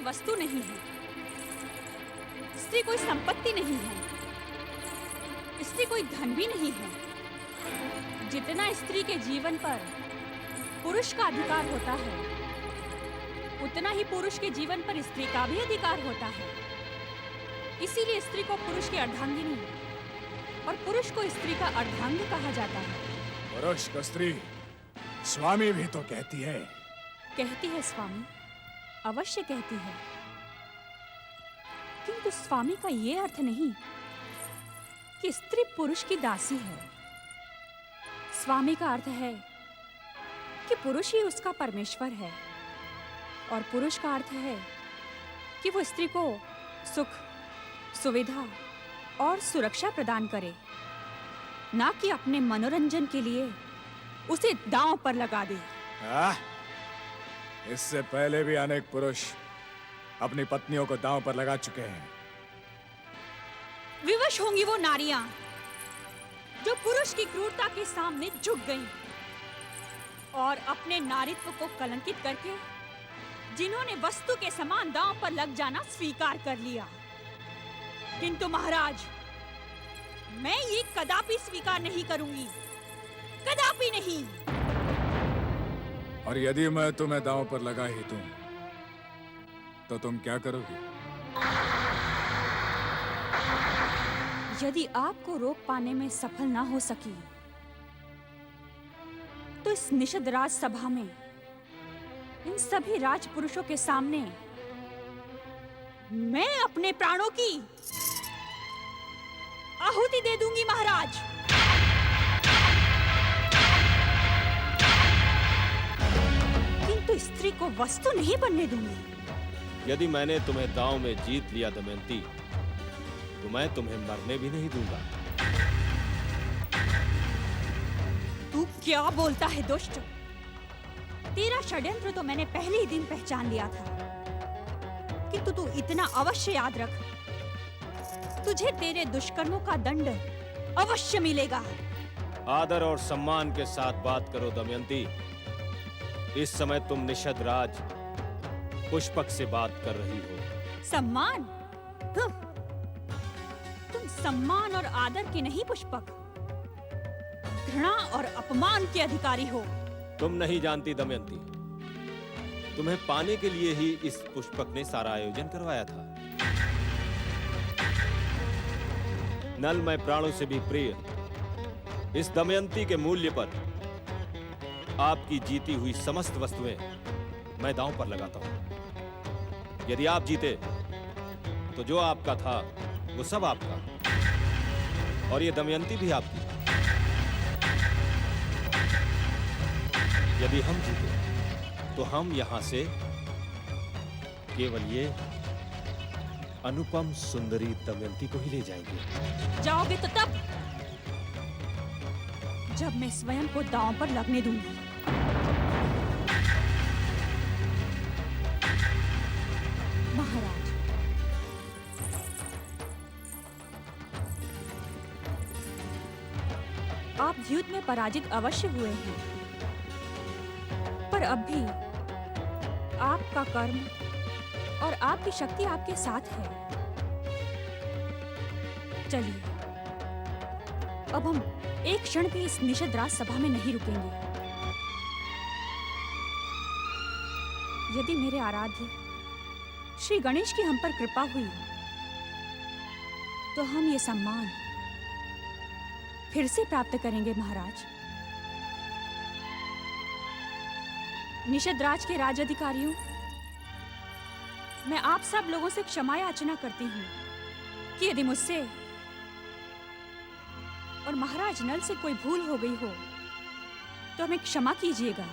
वस्तु नहीं है, स्त्री कोई संपत्ति नहीं है, स्त्री कोई धन भी नहीं है। जितना स्त्री के जीवन पर पुरुष का अधिकार होता है, उतना ही पुरुष के जीवन पर स्त्री का भी अधिकार होता है। इसीलिए स्त्री को पुरुष की अर्धांगिनी और पुरुष को स्त्री का अर्धांग कहा जाता है। पुरुष को स्त्री स्वामी भी तो कहती है। कहती है स्वामी, अवश्य कहती है, किंतु स्वामी का ये अर्थ नहीं कि स्त्री पुरुष की दासी है। स्वामी का अर्थ है कि पुरुष ही उसका परमेश्वर है, और पुरुष का अर्थ है कि वो स्त्री को सुख, सुविधा और सुरक्षा प्रदान करे, ना कि अपने मनोरंजन के लिए उसे दांव पर लगा दे। इससे पहले भी अनेक पुरुष अपनी पत्नियों को दांव पर लगा चुके हैं। विवश होंगी वो नारियां जो पुरुष की क्रूरता के सामने झुक गईं और अपने नारीत्व को कलंकित करके जिन्होंने वस्तु के समान दांव पर लग जाना स्वीकार कर लिया। किंतु महाराज, मैं ये कदापि स्वीकार नहीं करूंगी, कदापि नहीं। और यदि मैं तुम्हें दांव पर लगा ही दूं, तो तुम क्या करोगी? यदि आपको रोक पाने में सफल ना हो सकी, तो इस निषद राज सभा में इन सभी राजपुरुषों के सामने मैं अपने प्राणों की आहुति दे दूंगी महाराज। किंतु स्त्री को वस्तु नहीं बनने दूंगी। यदि मैंने तुम्हें दांव में जीत लिया दमयंती, तो मैं तुम्हें मरने भी नहीं दूंगा। तू क्या बोलता है दुष्ट? तेरा षड्यंत्र तो मैंने पहले ही दिन पहचान लिया था, किंतु तू इतना अवश्य याद रख, तुझे तेरे दुष्कर्मों का दंड अवश्य मिलेगा। आदर और सम्मान के साथ बात करो दमयंती। इस समय तुम निषद राज पुष्पक से बात कर रही हो। सम्मान? तुम सम्मान और आदर के नहीं पुष्पक, घृणा और अपमान के अधिकारी हो। तुम नहीं जानती दमयंती, तुम्हें पाने के लिए ही इस पुष्पक ने सारा आयोजन करवाया था। नल, मैं प्राणों से भी प्रिय इस दमयंती के मूल्य पर आपकी जीती हुई समस्त वस्तुएं मैं दांव पर लगाता हूं। यदि आप जीते तो जो आपका था वो सब आपका, और ये दमयंती भी आपकी। यदि हम जीते तो हम यहां से केवल ये अनुपम सुंदरी दमयंती को ही ले जाएंगे। जाओगे तो तब, जब मैं स्वयं को दांव पर लगने दूंगी। महाराज, आप युद्ध में पराजित अवश्य हुए हैं, पर अब भी आपका कर्म और आपकी शक्ति आपके साथ है। चलिए, अब हम एक क्षण भी इस निषद राज सभा में नहीं रुकेंगे। यदि मेरे आराध्य श्री गणेश की हम पर कृपा हुई, तो हम ये सम्मान फिर से प्राप्त करेंगे महाराज। निषद राज के राज अधिकारियों, मैं आप सब लोगों से क्षमा याचना करती हूँ कि यदि मुझसे और महाराज नल से कोई भूल हो गई हो, तो हमें क्षमा कीजिएगा।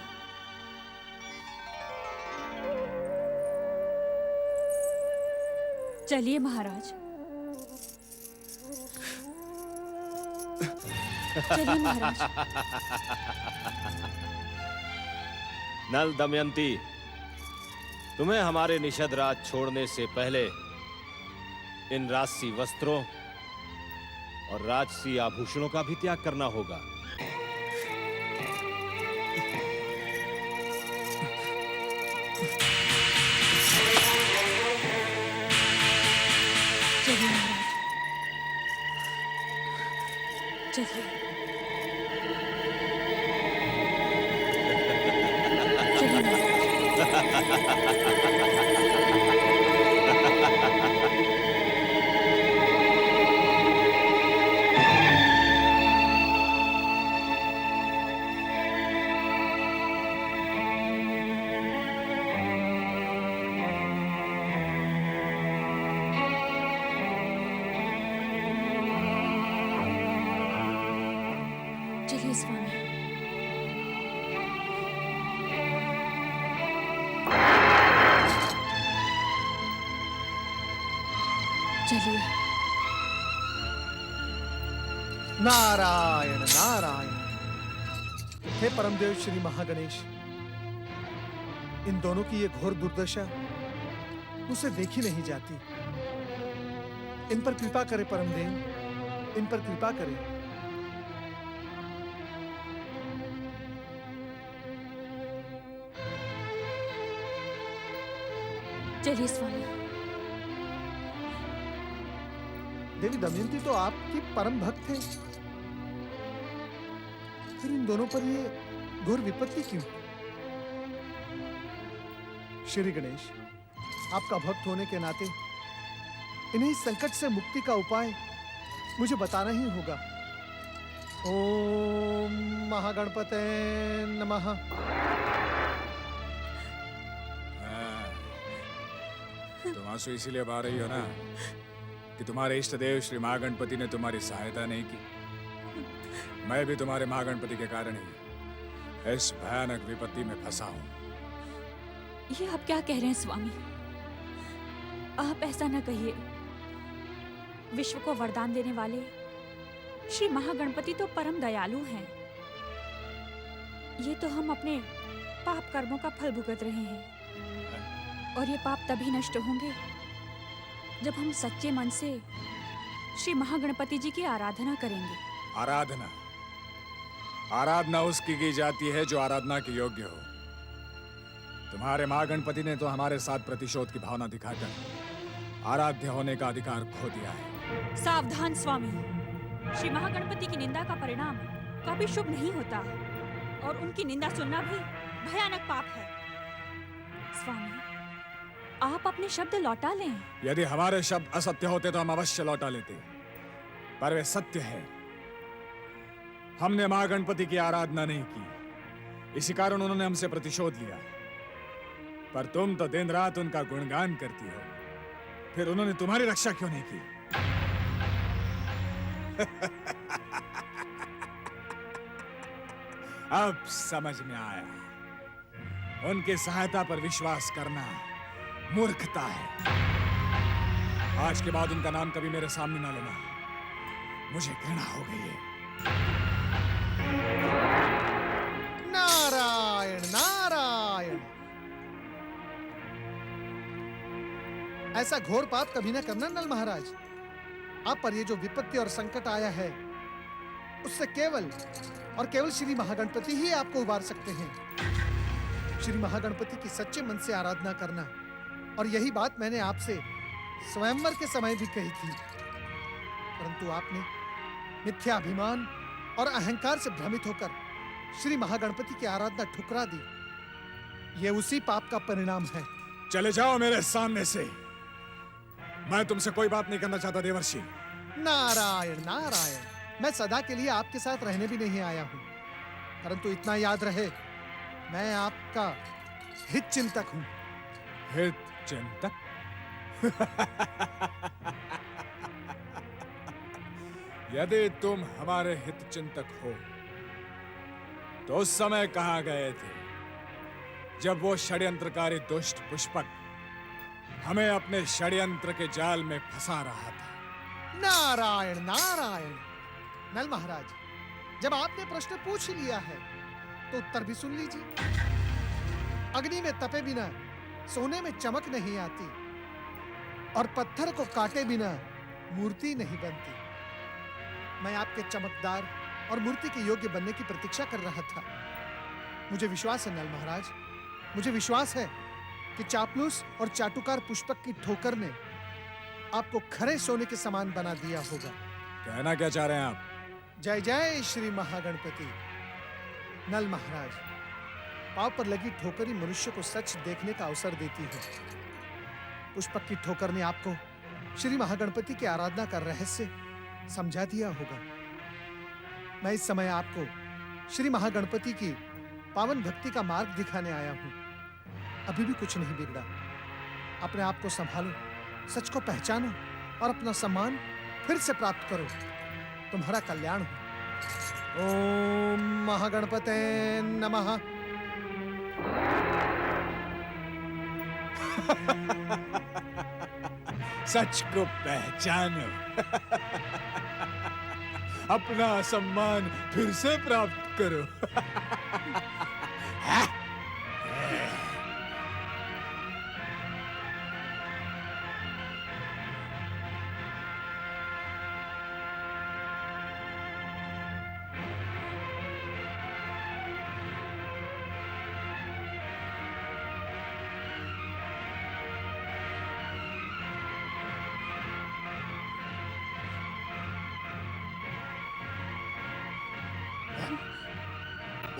चलिए महाराज, चलिए महाराज। नल, दमयंती, तुम्हें हमारे निषद राज छोड़ने से पहले इन राजसी वस्त्रों और राजसी आभूषणों का भी त्याग करना होगा। चलिए चलिए। चलिए स्वामी। चलिए। नारायण नारायण। हे परमदेव श्री महागणेश, इन दोनों की ये घोर दुर्दशा मुझसे देखी नहीं जाती। इन पर कृपा करे परमदेव, इन पर कृपा करे। चलिए स्वामी। देवी दमयंती तो आपकी परम भक्त थे, फिर इन दोनों पर ये घोर विपत्ति क्यों? श्री गणेश, आपका भक्त होने के नाते इन्हें इस संकट से मुक्ति का उपाय मुझे बताना ही होगा। ओम महागणपते नमः। तुम आंसू इसीलिए बहा रही हो ना कि तुम्हारे इष्ट देव श्री महागणपति ने तुम्हारी सहायता नहीं की। मैं भी तुम्हारे महागणपति के कारण ही इस भयानक विपत्ति में फंसा हूं। ये आप क्या कह रहे हैं स्वामी? आप ऐसा न कहिए। विश्व को वरदान देने वाले श्री महागणपति तो परम दयालु हैं। ये तो हम अपने पाप कर्मों का फल भुगत रहे हैं, और ये पाप तभी नष्ट होंगे जब हम सच्चे मन से श्री महागणपति जी की आराधना करेंगे। आराधना? आराधना उसकी की जाती है जो आराधना के योग्य हो। तुम्हारे महागणपति ने तो हमारे साथ प्रतिशोध की भावना दिखाकर आराध्य होने का अधिकार खो दिया है। सावधान स्वामी, श्री महागणपति की निंदा का परिणाम कभी शुभ नहीं होता, और उनकी निंदा सुनना भी भयानक पाप है। स्वामी, आप अपने शब्द लौटा लें। यदि हमारे शब्द असत्य होते तो हम अवश्य लौटा लेते, पर वे सत्य है। हमने महागणपति की आराधना नहीं की, इसी कारण उन्होंने हमसे प्रतिशोध लिया। पर तुम तो दिन रात उनका गुणगान करती हो, फिर उन्होंने तुम्हारी रक्षा क्यों नहीं की? अब समझ में आया, उनकी सहायता पर विश्वास करना मूर्खता है। आज के बाद उनका नाम कभी मेरे सामने ना लेना, मुझे घृणा हो गई है। नारायण नारायण। ऐसा घोर पाप कभी ना करना नल महाराज। आप पर ये जो विपत्ति और संकट आया है, उससे केवल और केवल श्री महागणपति ही आपको उबार सकते हैं। श्री महागणपति की सच्चे मन से आराधना करना, और यही बात मैंने आपसे स्वयंवर के समय भी कही थी, परंतु आपने मिथ्याभिमान और अहंकार से भ्रमित होकर श्री महागणपति की आराधना ठुकरा दी। यह उसी पाप का परिणाम है। चले जाओ मेरे सामने से, मैं तुमसे कोई बात नहीं करना चाहता देवर्षि। नारायण नारायण। मैं सदा के लिए आपके साथ रहने भी नहीं आया हूं, परंतु इतना याद रहे, मैं आपका हित चिंतक हूं। हित चिंतक? यदि तुम हमारे हित चिंतक हो तो उस समय कहां गए थे जब वो षड्यंत्रकारी दुष्ट पुष्पक हमें अपने षड्यंत्र के जाल में फंसा रहा था? नारायण नारायण। नल महाराज, जब आपने प्रश्न पूछ लिया है तो उत्तर भी सुन लीजिए। अग्नि में तपे बिना सोने में चमक नहीं आती, और पत्थर को काटे बिना मूर्ति नहीं बनती। मैं आपके चमकदार और मूर्ति के योग्य बनने की प्रतीक्षा कर रहा था। मुझे विश्वास है नल महाराज, मुझे विश्वास है कि चापलूस और चाटुकार पुष्पक की ठोकर ने आपको खरे सोने के समान बना दिया होगा। कहना क्या चाह रहे हैं आप? जय जय श्री महागणपति। नल महाराज, पांव पर लगी ठोकर ही मनुष्य को सच देखने का अवसर देती है। पुष्पक की ठोकर ने आपको श्री महागणपति की आराधना का रहस्य समझा दिया होगा। मैं इस समय आपको श्री महागणपति की पावन भक्ति का मार्ग दिखाने आया हूं। अभी भी कुछ नहीं बिगड़ा। अपने आप को संभालो, सच को पहचानो और अपना सम्मान फिर से प्राप्त करो। तुम्हारा कल्याण हो। ओम महागणपते नमः। सच को पहचानो। अपना सम्मान फिर से प्राप्त करो।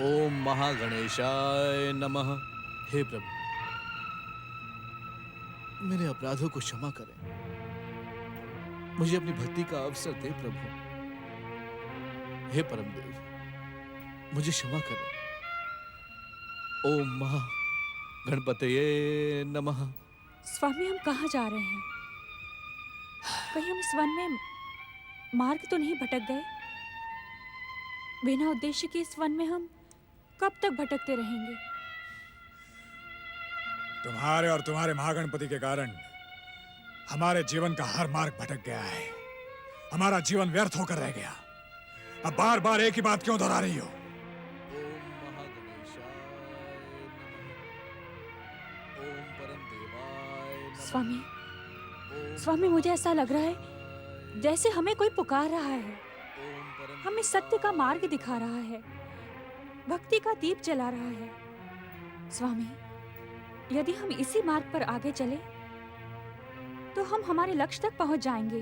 ओम महागणेशाय नमः। हे प्रभु, मेरे अपराधों को क्षमा करें। मुझे अपनी भक्ति का अवसर दे प्रभु। हे परमदेव, मुझे क्षमा करें। ओम महागणपतये नमः। स्वामी, हम कहाँ जा रहे हैं? कहीं हम इस वन में मार्ग तो नहीं भटक गए? बिना उद्देश्य के इस वन में हम कब तक भटकते रहेंगे? तुम्हारे और तुम्हारे महागणपति के कारण हमारे जीवन का हर मार्ग भटक गया है। हमारा जीवन व्यर्थ होकर रह गया। अब बार बार एक ही बात क्यों दोहरा रही हो? ओम महागणेशाय नमः। ओम परम देवाय नमः। स्वामी, ओम स्वामी, मुझे ऐसा लग रहा है जैसे हमें कोई पुकार रहा है, ओम परम हमें सत्य का मार्ग दिखा रहा है, भक्ति का दीप जला रहा है। स्वामी, यदि हम इसी मार्ग पर आगे चले तो हम हमारे लक्ष्य तक पहुंच जाएंगे।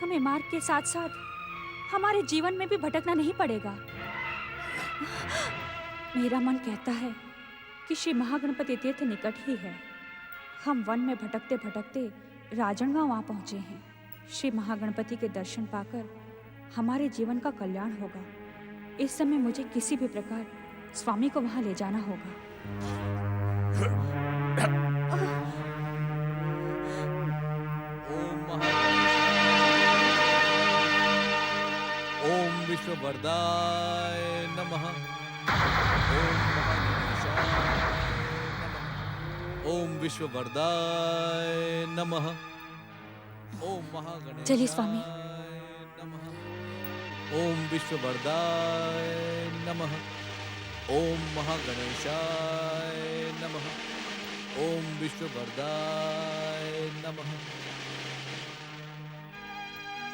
हमें मार्ग के साथ साथ हमारे जीवन में भी भटकना नहीं पड़ेगा। मेरा मन कहता है कि श्री महागणपति तीर्थ निकट ही है। हम वन में भटकते भटकते राजनगांव आ पहुंचे हैं। श्री महागणपति के दर्शन पाकर हमारे जीवन का कल्याण होगा। इस समय मुझे किसी भी प्रकार स्वामी को वहां ले जाना होगा। ओम महागणेशाय। ओम विश्ववरदाय नमः। ओम महागणेशाय नमः। ओम विश्ववरदाय नमः। ओम महागणेशाय चलिए स्वामी। नमः। ओम विश्ववरदाय नमः। ओम महागणेशाय नमः। ओम विश्ववरदाय नमः।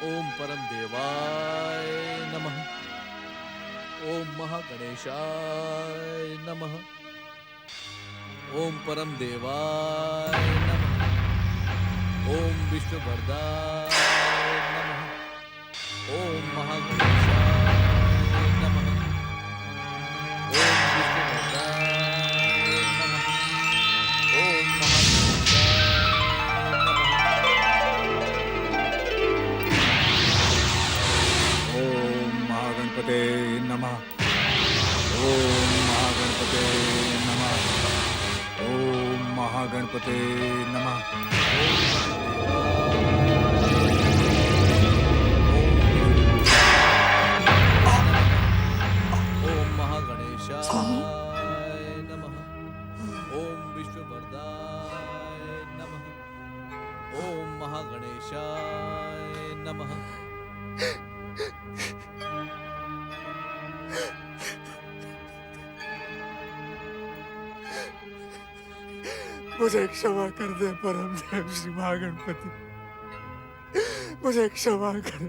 ओम परम देवाय नमः। ओम महागणेशाय नमः। ओम परम देवाय नमः। ओम विश्ववरदाय नमः। ओम महागणेशाय नमः। ओम विष्णुवरदाय नमः। ओम महागणेशाय नमः। ओम महागणपते नमः। ओम महागणपते नमः। ओम महागणपते नमः। ओम महागणेशाय स्वामी। नमः। ओम विष्णुवरदाय नमः। ओम महागणेशाय नमः। मुझे क्षमा कर दे परम देव श्री महागणपति। मुझे क्षमा कर।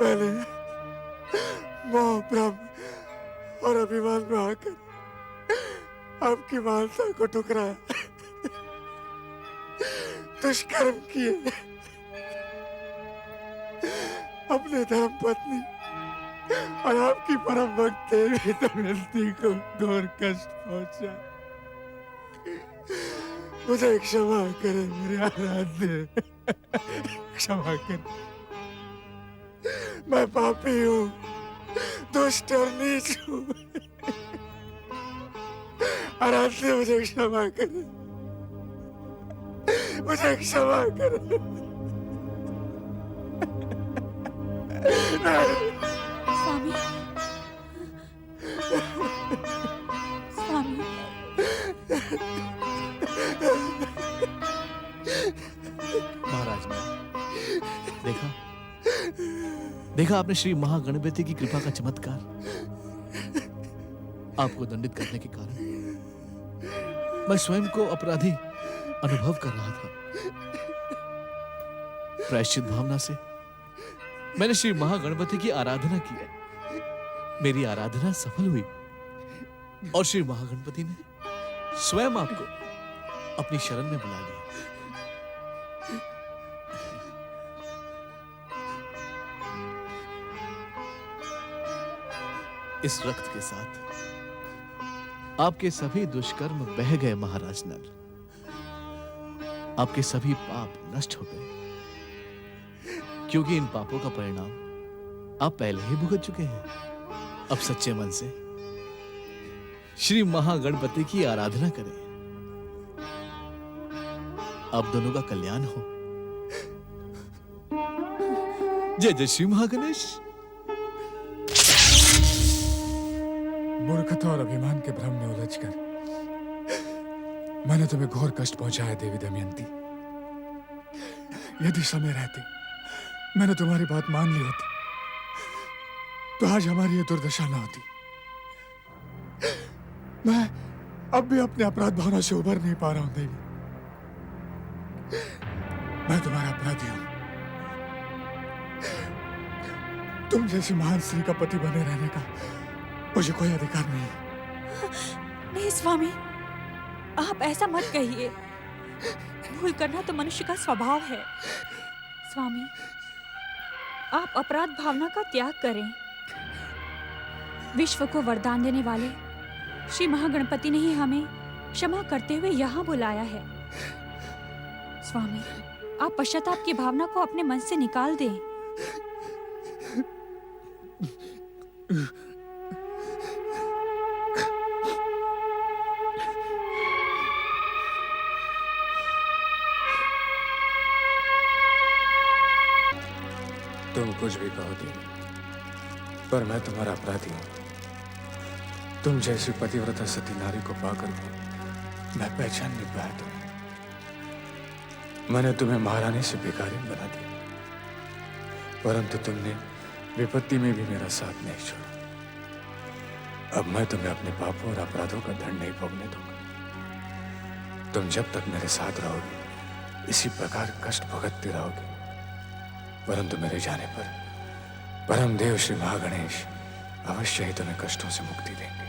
मैंने मोह भ्रम और अभिमान में आकर आपकी मानता को ठुकराया। दुष्कर्म किए, अपने धर्म पत्नी और आपकी परम भक्त देवी दमयंती को घोर कष्ट पहुंचा। मुझे क्षमा करें मेरे आराध्य, क्षमा करें। मैं पापी हूँ, दुष्ट और नीच हूँ। आराध्य मुझे क्षमा करें, मुझे क्षमा करें। स्वामी, स्वामी, महाराज ने देखा, देखा आपने श्री महागणपति की कृपा का चमत्कार। आपको दंडित करने के कारण मैं स्वयं को अपराधी अनुभव कर रहा था। प्रायश्चित भावना से मैंने श्री महागणपति की आराधना की। मेरी आराधना सफल हुई और श्री महागणपति ने स्वयं आपको अपनी शरण में बुला लिया। इस रक्त के साथ आपके सभी दुष्कर्म बह गए महाराज नल। आपके सभी पाप नष्ट हो गए, क्योंकि इन पापों का परिणाम आप पहले ही भुगत चुके हैं। अब सच्चे मन से श्री महागणपति की आराधना करें। अब दोनों का कल्याण हो। जय जय श्री महागणेश। मूर्खता और अभिमान के भ्रम में उलझकर मैंने तुम्हें घोर कष्ट पहुंचाया देवी दमयंती। यदि समय रहते मैंने तुम्हारी बात मान ली होती तो आज हमारी ये दुर्दशा न होती। मैं अब भी अपने अपराध भावना से उबर नहीं पा रहा हूं देवी। मैं तुम्हारा अपराधी हूं। तुम जैसी महान स्त्री का पति बने रहने का मुझे कोई अधिकार नहीं है। नहीं स्वामी, आप ऐसा मत कहिए। भूल करना तो मनुष्य का स्वभाव है। स्वामी, आप अपराध भावना का त्याग करें। विश्व को वरदान देने वाले श्री महागणपति ने ही हमें क्षमा करते हुए यहाँ बुलाया है। स्वामी, आप पश्चाताप की भावना को अपने मन से निकाल दें। तुम कुछ भी कहो देवी, पर मैं तुम्हारा अपराधी हूं। तुम जैसी पतिव्रता सती नारी को पाकर भी मैं पहचान नहीं पाया तुम्हें। मैंने तुम्हें महारानी से भिखारी बना दिया, परंतु तुमने विपत्ति में भी मेरा साथ नहीं छोड़ा। अब मैं तुम्हें अपने पापों और अपराधों का दंड नहीं भोगने दूंगा। तुम जब तक मेरे साथ रहोगे इसी प्रकार कष्ट भुगतते रहोगे, परंतु मेरे जाने पर परम देव श्री महागणेश अवश्य ही तुम्हें कष्टों से मुक्ति देंगे।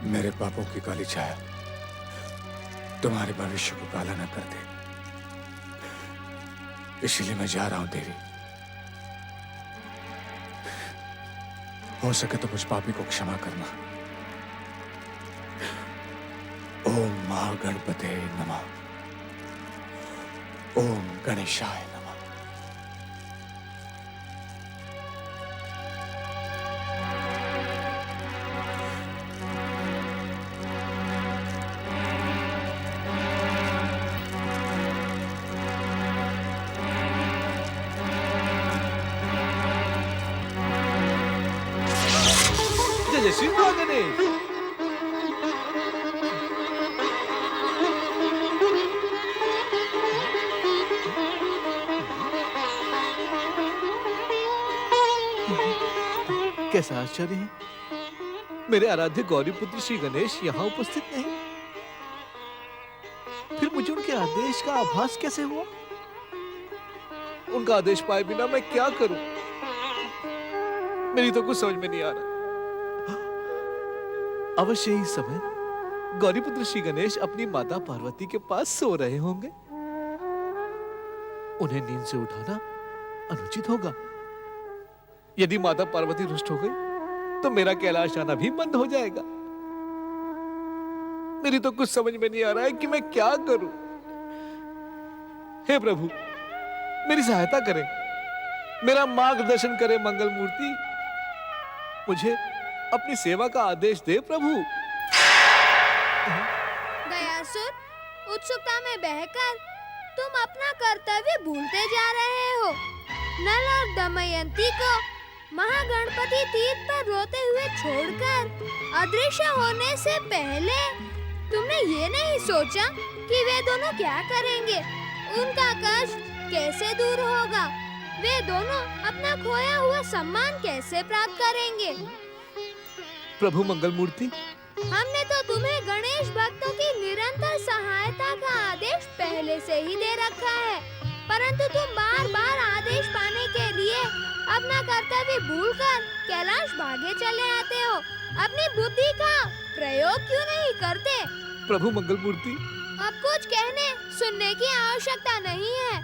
मेरे पापों की काली छाया तुम्हारे भविष्य को काला न कर दे, इसलिए मैं जा रहा हूं देवी। हो सके तो मुझ पापी को क्षमा करना। ओम महागणपते नमः। ओम गणेशाय नमः। जय श्री महागणेश। कैसा आश्चर्य है, मेरे आराध्य गौरी पुत्र श्री गणेश यहाँ उपस्थित नहीं। फिर मुझे उनके आदेश का आभास कैसे हुआ? उनका आदेश पाए बिना मैं क्या करूं? मेरी तो कुछ समझ में नहीं आ रहा। अवश्य ही समय गौरीपुत्र श्री गणेश अपनी माता पार्वती के पास सो रहे होंगे। उन्हें नींद से उठाना अनुचित होगा। यदि माता पार्वती रुष्ट हो गई तो मेरा कैलाश आना भी बंद हो जाएगा। मेरी तो कुछ समझ में नहीं आ रहा है कि मैं क्या करूं। हे प्रभु, मेरी सहायता करें, मेरा मार्गदर्शन करें मंगल मूर्ति। मुझे अपनी सेवा का आदेश दे प्रभु। दयासुर, उत्सुकता में बहकर तुम अपना कर्तव्य भूलते जा रहे हो। नल और दमयंती को महागणपति तीर्थ पर रोते हुए छोड़कर अदृश्य होने से पहले तुमने ये नहीं सोचा कि वे दोनों क्या करेंगे, उनका कष्ट कैसे दूर होगा, वे दोनों अपना खोया हुआ सम्मान कैसे प्राप्त करेंगे। प्रभु मंगल मूर्ति, हमने तो तुम्हें गणेश भक्तों की निरंतर सहायता का आदेश पहले से ही दे रखा है, परंतु तुम बार बार आदेश पाने के लिए अपना कर्तव्य भूलकर कैलाश भागे चले आते हो। अपनी बुद्धि का प्रयोग क्यों नहीं करते? प्रभु मंगल मूर्ति, अब कुछ कहने सुनने की आवश्यकता नहीं है।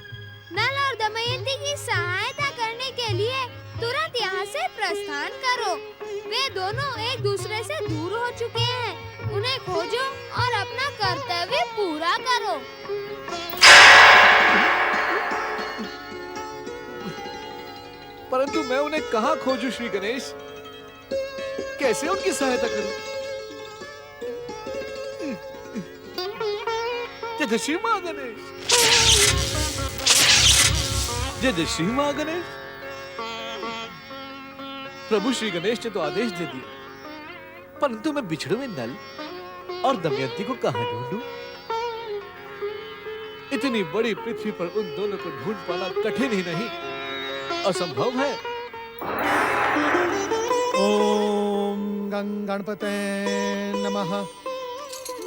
नल और दमयंती की सहायता करने के लिए तुरंत यहाँ से प्रस्थान करो। वे दोनों एक दूसरे से दूर हो चुके हैं। उन्हें खोजो और अपना कर्तव्य पूरा करो। परंतु मैं उन्हें कहाँ खोजूं श्री गणेश? कैसे उनकी सहायता करूं? जय जय श्री महागणेश, जय जय श्री महागणेश। प्रभु श्री गणेश ने तो आदेश दे दिया, परंतु मैं बिछड़े हुए नल और दमयंती को कहां ढूंढूं? इतनी बड़ी पृथ्वी पर उन दोनों को ढूंढ पाना कठिन ही नहीं, असंभव है। ओम गणपते नमः।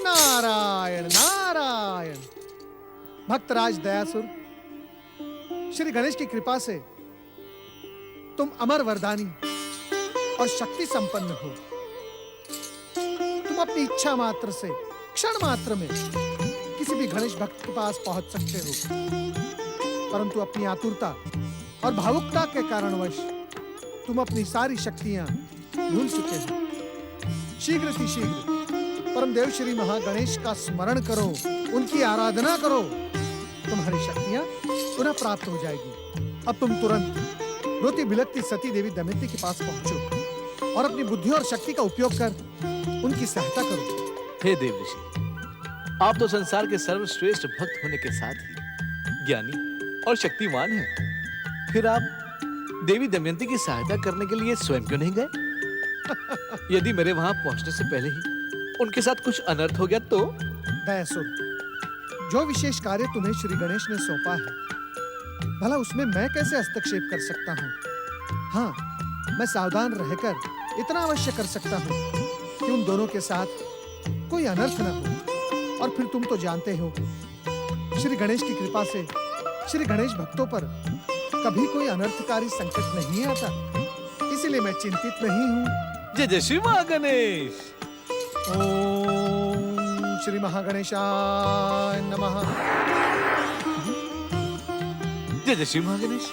नारायण नारायण। भक्तराज दयासुर, श्री गणेश की कृपा से तुम अमर वरदानी और शक्ति संपन्न हो। तुम अपनी इच्छा मात्र से क्षण मात्र में किसी भी गणेश भक्त के पास पहुंच सकते हो, परंतु अपनी आतुरता और भावुकता के कारणवश तुम अपनी सारी शक्तियां भूल चुके हो। शीघ्र ही शीघ्र परमदेव श्री महागणेश का स्मरण करो, उनकी आराधना करो, तुम्हारी शक्तियां पुनः प्राप्त हो जाएगी। अब तुम तुरंत रोती बिलखती सती देवी दमयंती के पास पहुंचो और अपनी बुद्धि और शक्ति का उपयोग कर उनकी सहायता करो। हे देव ऋषि, आप तो संसार के सर्वश्रेष्ठ भक्त होने के साथ ही ज्ञानी और शक्तिमान हैं। फिर आप देवी दमयंती की सहायता करने के लिए स्वयं क्यों नहीं गए? यदि मेरे वहां पहुंचने से पहले ही उनके साथ कुछ अनर्थ हो गया तो? दयासुर, जो विशेष कार्य तुम्हें श्री गणेश ने सौंपा है, भला उसमें मैं कैसे हस्तक्षेप कर सकता हूँ? हाँ, मैं सावधान रहकर इतना अवश्य कर सकता हूँ कि उन दोनों के साथ कोई अनर्थ न हो। और फिर तुम तो जानते हो, श्री गणेश की कृपा से श्री गणेश भक्तों पर कभी कोई अनर्थकारी संकट नहीं आता, इसलिए मैं चिंतित नहीं हूँ। जय जय श्री महागणेश। ओम श्री महागणेशाय नमः। जय जय श्री महागणेश,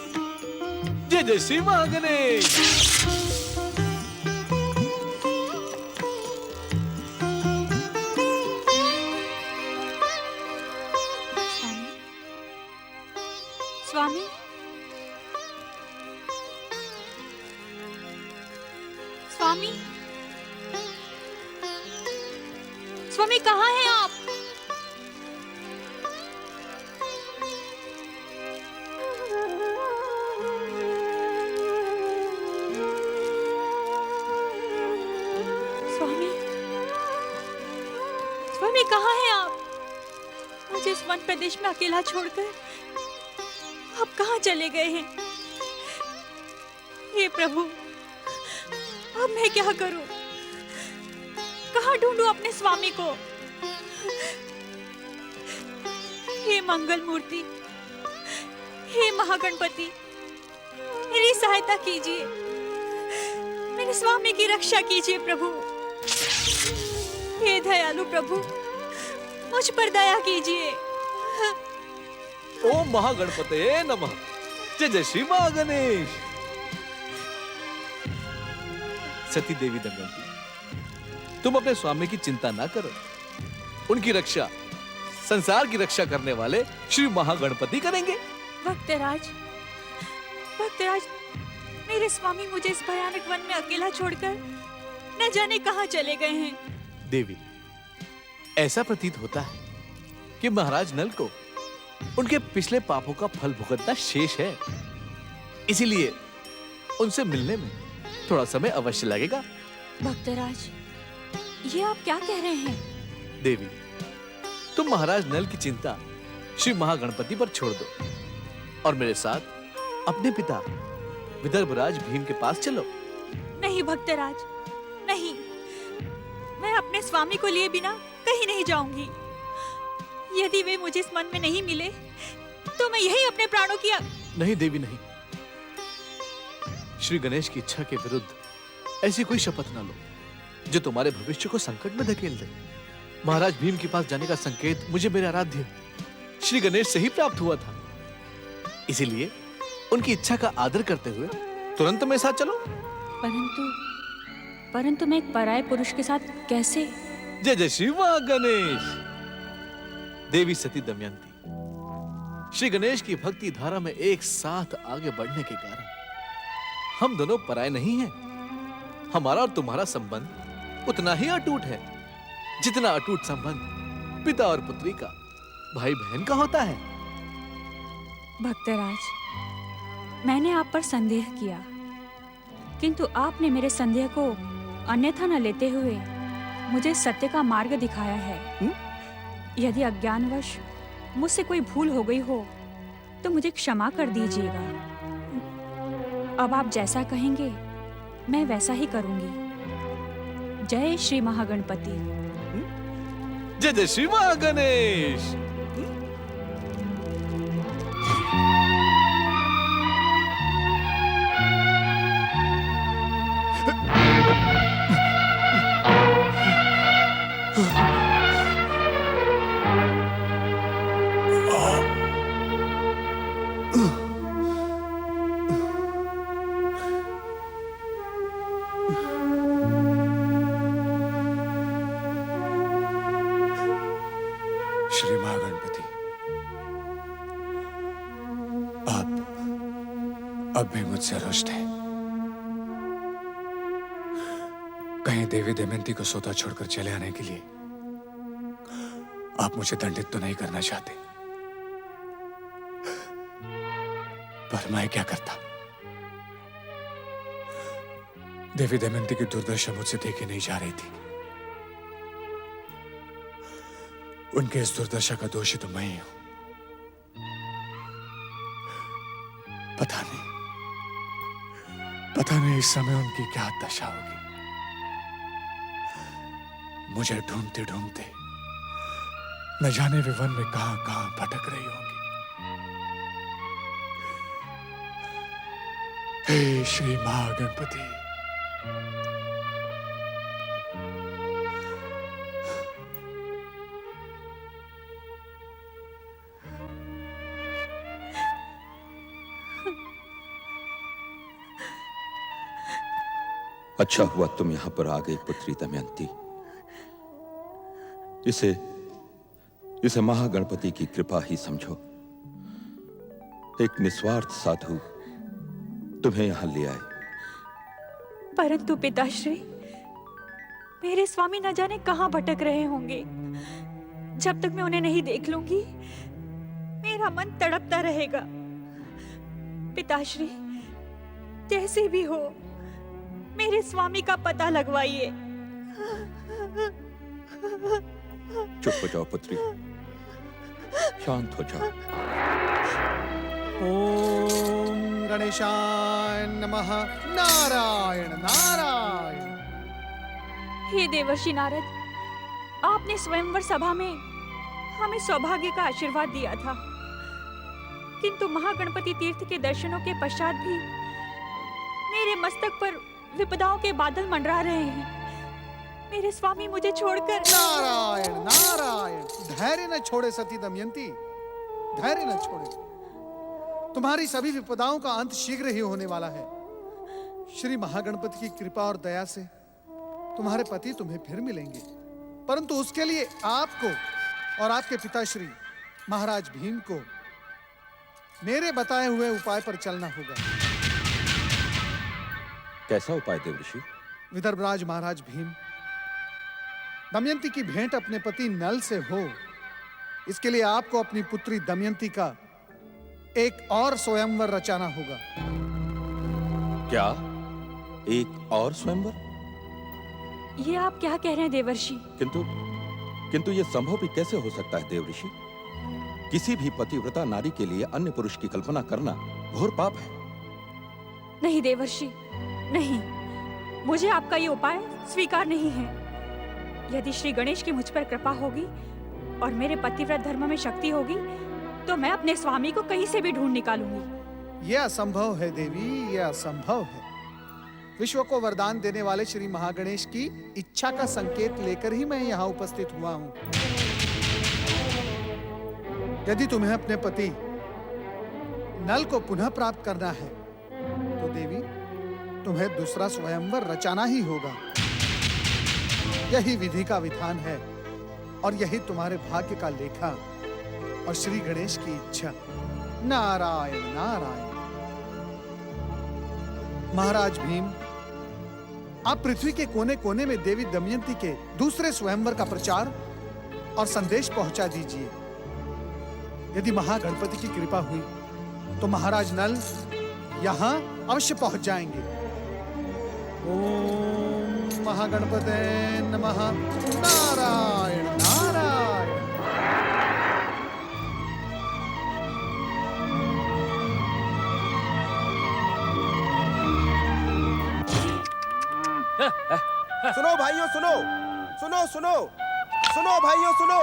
जय जय श्री महागणेश। स्वामी, स्वामी, स्वामी कहाँ हैं आप? इस वन प्रदेश में अकेला छोड़कर अब कहाँ चले गए हैं? हे प्रभु, अब मैं क्या करूं? कहाँ ढूंढूं अपने स्वामी को? हे मंगल मूर्ति, हे महागणपति, मेरी सहायता कीजिए, मेरे स्वामी की रक्षा कीजिए प्रभु। हे दयालु प्रभु, मुझ पर दया कीजिए। ओम महागणपते नमः। जय जय श्री महागणेश। सती देवी दमयंती, तुम अपने स्वामी की चिंता ना करो, उनकी रक्षा संसार की रक्षा करने वाले श्री महागणपति करेंगे। भक्तराज, भक्तराज, मेरे स्वामी मुझे इस भयानक वन में अकेला छोड़कर न जाने कहां चले गए हैं। देवी, ऐसा प्रतीत होता है कि महाराज नल को उनके पिछले पापों का फल भुगतना शेष है, इसीलिए उनसे मिलने में थोड़ा समय अवश्य लगेगा। भक्तराज, ये आप क्या कह रहे हैं? देवी, तुम महाराज नल की चिंता श्री महागणपति पर छोड़ दो और मेरे साथ अपने पिता विदर्भराज भीम के पास चलो। नहीं भक्तराज, नहीं, मैं अपने स्वामी को लिए बिना कहीं नहीं जाऊंगी। यदि वे मुझे इस मन में नहीं मिले तो मैं यही अपने प्राणों की नहीं देवी, नहीं। श्री गणेश की इच्छा के विरुद्ध ऐसी कोई शपथ ना लो जो तुम्हारे भविष्य को संकट में धकेल दे। महाराज भीम के पास जाने का संकेत मुझे मेरे आराध्य श्री गणेश से ही प्राप्त हुआ था, इसीलिए उनकी इच्छा का आदर करते हुए तुरंत मेरे साथ चलो। परंतु मैं एक पराये पुरुष के साथ कैसे? जय जय श्री महागणेश। देवी सती दमयंती, श्री गणेश की भक्ति धारा में एक साथ आगे बढ़ने के कारण हम दोनों पराये नहीं हैं। हमारा और तुम्हारा संबंध उतना ही अटूट है जितना अटूट संबंध पिता और पुत्री का, भाई बहन का होता है। भक्तराज, मैंने आप पर संदेह किया, किंतु आपने मेरे संदेह को अन्यथा न लेते हुए मुझे सत्य का मार्ग दिखाया है। यदि अज्ञानवश मुझसे कोई भूल हो गई हो तो मुझे क्षमा कर दीजिएगा। अब आप जैसा कहेंगे मैं वैसा ही करूंगी। जय श्री महागणपति। जय जय श्री महागणेश। श्री महागणपति, आप अब भी मुझसे रुष्ट हैं। कहीं देवी दमयंती को सोता छोड़कर चले आने के लिए आप मुझे दंडित तो नहीं करना चाहते, पर मैं क्या करता? देवी दमयंती की दुर्दशा मुझसे देखी नहीं जा रही थी। उनके इस दुर्दशा का दोषी तो मैं ही हूं। पता नहीं इस समय उनकी क्या दशा होगी। मुझे ढूंढते ढूंढते न जाने वे वन में कहां कहां भटक रही होंगी। हे श्री महागणपति, अच्छा हुआ तुम यहां पर आ गई पुत्री दमयंती। इसे महागणपति की कृपा ही समझो। एक निस्वार्थ साधु तुम्हें यहां ले आए। परंतु पिताश्री, मेरे स्वामी न जाने कहां भटक रहे होंगे। जब तक मैं उन्हें नहीं देख लूंगी मेरा मन तड़पता रहेगा। पिताश्री, जैसे भी हो मेरे स्वामी का पता लगवाइए। चुप हो जाओ पुत्री। शांत हो जाओ। ओम गणेशाय नमः। नारायण नारायण। हे देवर्षि नारद, आपने स्वयंवर सभा में हमें सौभाग्य का आशीर्वाद दिया था, किंतु महागणपति तीर्थ के दर्शनों के पश्चात भी मेरे मस्तक पर विपदाओं के बादल मंडरा रहे हैं। मेरे स्वामी मुझे छोड़कर। नारायण नारायण। धैर्य न छोड़े सती दमयंती, धैर्य न छोड़े। तुम्हारी सभी विपदाओं का अंत शीघ्र ही होने वाला है। श्री महागणपति की कृपा और दया से तुम्हारे पति तुम्हें फिर मिलेंगे, परंतु उसके लिए आपको और आपके पिताश्री महाराज भीम को मेरे बताए हुए उपाय पर चलना होगा। कैसा उपाय देवर्षि? विदर्भराज महाराज भीम, दमयंती की भेंट अपने पति नल से हो, इसके लिए आपको अपनी पुत्री दमयंती का एक और स्वयंवर रचाना होगा। क्या एक और स्वयंवर? ये आप क्या कह रहे हैं देवर्षि? किंतु यह संभव भी कैसे हो सकता है देवऋषि? किसी भी पतिव्रता नारी के लिए अन्य पुरुष की कल्पना करना घोर पाप है। नहीं देवर्षि, नहीं, मुझे आपका ये उपाय स्वीकार नहीं है। यदि श्री गणेश की मुझ पर कृपा होगी और मेरे पतिव्रत धर्म में शक्ति होगी, तो मैं अपने स्वामी को कहीं से भी ढूंढ निकालूंगी। यह असंभव है देवी, यह असंभव है। विश्व को वरदान देने वाले श्री महागणेश की इच्छा का संकेत लेकर ही मैं यहाँ उपस्थित हुआ हूँ। यदि तुम्हें अपने पति नल को पुनः प्राप्त करना है, तो देवी तुम्हें दूसरा स्वयंवर रचाना ही होगा। यही विधि का विधान है और यही तुम्हारे भाग्य का लेखा और श्री गणेश की इच्छा। नारायण नारायण। महाराज भीम, आप पृथ्वी के कोने कोने में देवी दमयंती के दूसरे स्वयंवर का प्रचार और संदेश पहुंचा दीजिए। यदि महागणपति की कृपा हुई तो महाराज नल यहां अवश्य पहुंच जाएंगे। ओम महागणपते नमः। नारायण नारायण। सुनो भाइयों, सुनो सुनो सुनो सुनो भाइयों, सुनो।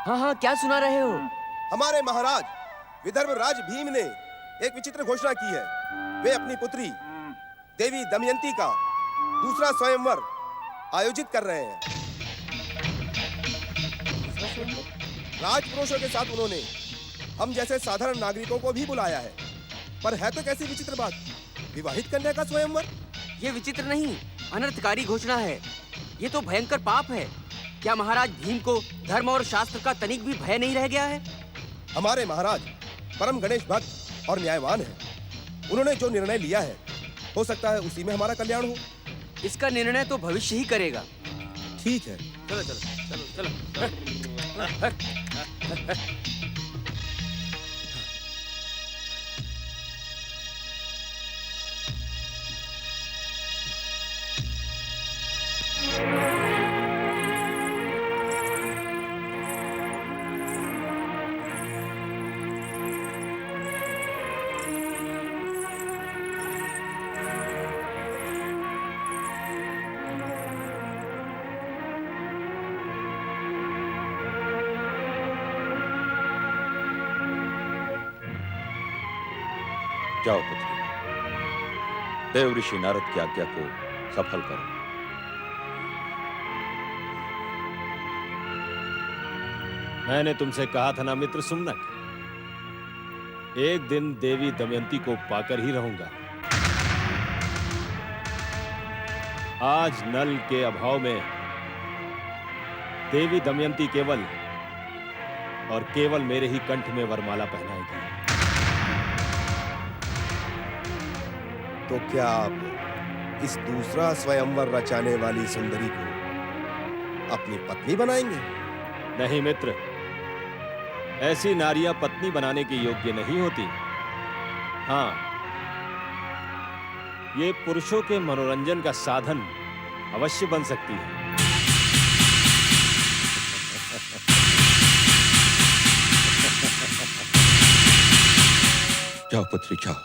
हाँ हाँ, क्या सुना रहे हो? हमारे महाराज विदर्भ राज भीम ने एक विचित्र घोषणा की है। वे अपनी पुत्री देवी दमयंती का दूसरा स्वयंवर आयोजित कर रहे हैं। राजपुरुषों के साथ उन्होंने हम जैसे साधारण नागरिकों को भी बुलाया है। पर है तो कैसी विचित्र बात, विवाहित कन्या का स्वयंवर। ये विचित्र नहीं, अनर्थकारी घोषणा है। ये तो भयंकर पाप है। क्या महाराज भीम को धर्म और शास्त्र का तनिक भी भय नहीं रह गया है? हमारे महाराज परम गणेश भक्त और न्यायवान है। उन्होंने जो निर्णय लिया है, हो सकता है उसी में हमारा कल्याण हो। इसका निर्णय तो भविष्य ही करेगा। ठीक है, चलो चलो चलो चलो। जाओ पुत्री, देवऋषि नारद की आज्ञा को सफल करो। मैंने तुमसे कहा था ना मित्र सुमनक, एक दिन देवी दमयंती को पाकर ही रहूंगा। आज नल के अभाव में देवी दमयंती केवल और केवल मेरे ही कंठ में वरमाला पहनाएगी। तो क्या आप इस दूसरा स्वयंवर रचाने वाली सुंदरी को अपनी पत्नी बनाएंगे? नहीं मित्र, ऐसी नारियां पत्नी बनाने के योग्य नहीं होती। हाँ, ये पुरुषों के मनोरंजन का साधन अवश्य बन सकती है। जाओ पुत्री जाओ।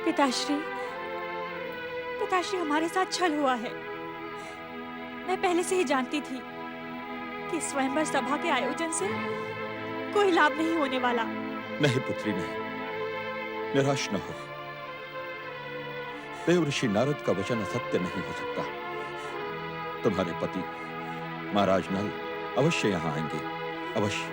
पिताश्री, पिताश्री हमारे साथ छल हुआ है। मैं पहले से ही जानती थी कि स्वयंवर सभा के आयोजन से कोई लाभ नहीं होने वाला। नहीं पुत्री नहीं, निराश न हो। देव ऋषि नारद का वचन असत्य नहीं हो सकता। तुम्हारे पति महाराज नल अवश्य यहाँ आएंगे, अवश्य।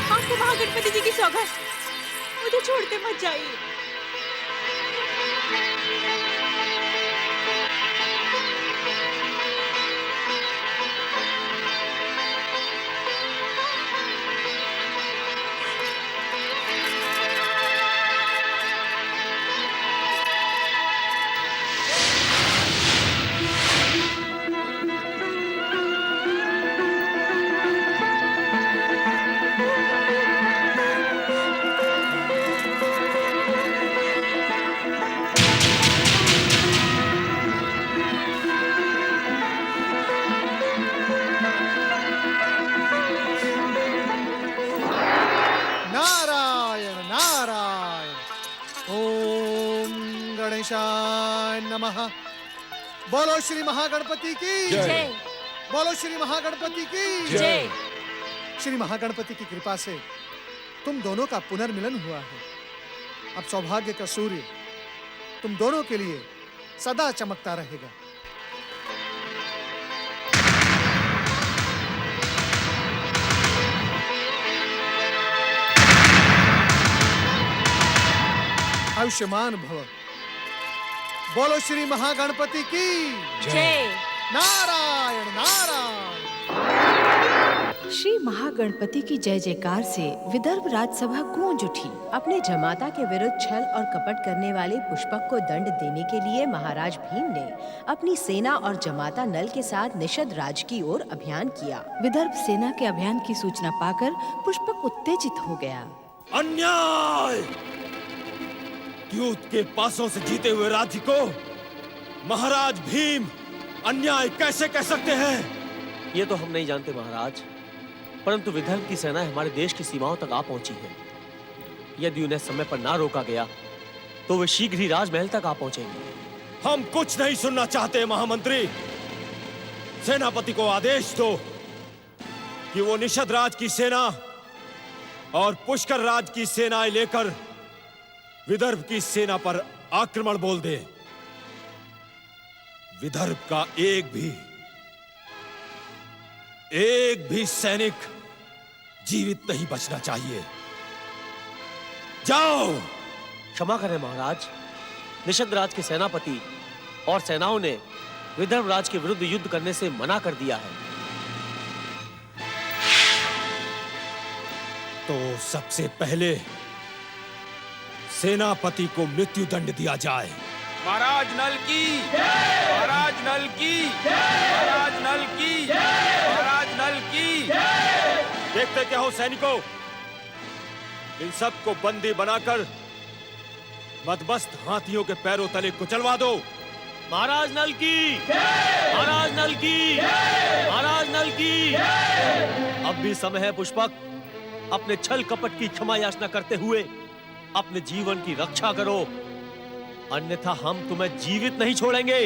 आपको महागणपति जी की सौगात, मुझे छोड़ते मत जाइए। गणेशाय नमः। बोलो श्री महागणपति की जय। बोलो श्री महागणपति की जय। श्री महागणपति की कृपा से तुम दोनों का पुनर्मिलन हुआ है। अब सौभाग्य का सूर्य तुम दोनों के लिए सदा चमकता रहेगा। आयुष्मान भव। बोलो श्री महागणपति की जय। नारायण नारायण। श्री महागणपति की जय जयकार से विदर्भ राजसभा गूंज उठी। अपने जमाता के विरुद्ध छल और कपट करने वाले पुष्पक को दंड देने के लिए महाराज भीम ने अपनी सेना और जमाता नल के साथ निषद राज की ओर अभियान किया। विदर्भ सेना के अभियान की सूचना पाकर पुष्पक उत्तेजित हो गया। अन्याय! द्यूत के पासों से जीते हुए राज्य को महाराज भीम अन्याय कैसे कह सकते हैं? ये तो हम नहीं जानते महाराज, परंतु विदर्भ की सेना हमारे देश की सीमाओं तक आ पहुंची है। यदि उन्हें समय पर ना रोका गया तो वे शीघ्र ही राजमहल तक आ पहुंचेंगे। हम कुछ नहीं सुनना चाहते महामंत्री। सेनापति को आदेश दो कि वो निषद राज की सेना और पुष्कर राज की सेनाएं लेकर विदर्भ की सेना पर आक्रमण बोल दे। विदर्भ का एक भी सैनिक जीवित नहीं बचना चाहिए। जाओ। क्षमा करें महाराज, निषद राज के सेनापति और सेनाओं ने विदर्भ राज के विरुद्ध युद्ध करने से मना कर दिया है। तो सबसे पहले सेनापति को मृत्यु दंड दिया जाए। महाराज नल की, महाराज नल की, महाराज नल की, महाराज नल की। देखते क्या हो सैनिकों, इन सबको बंदी बनाकर मदमस्त हाथियों के पैरों तले कुचलवा दो। महाराज नल की, महाराज नल की, महाराज नल की। अब भी समय है पुष्पक, अपने छल कपट की क्षमा याचना करते हुए अपने जीवन की रक्षा करो, अन्यथा हम तुम्हें जीवित नहीं छोड़ेंगे।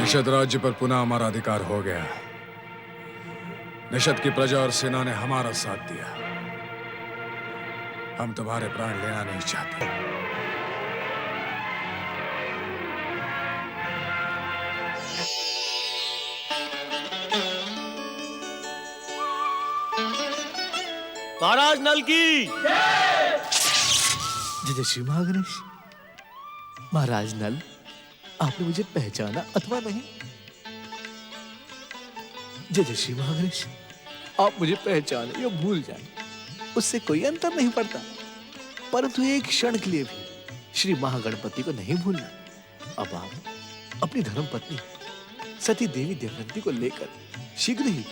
निषद राज्य पर पुनः हमारा अधिकार हो गया। निषद की प्रजा और सेना ने हमारा साथ दिया। हम तुम्हारे प्राण लेना नहीं चाहते। महाराज नल की। जय श्री महागणेश। महाराज नल, आपने मुझे पहचाना अथवा नहीं? जय श्री महागणेश, आप मुझे पहचाने या भूल जाए उससे कोई अंतर नहीं पड़ता, परंतु एक क्षण के लिए भी श्री महागणपति को नहीं भूलना। अब आप अपनी धर्म पत्नी सती देवी दमयंती को लेकर शीघ्र ही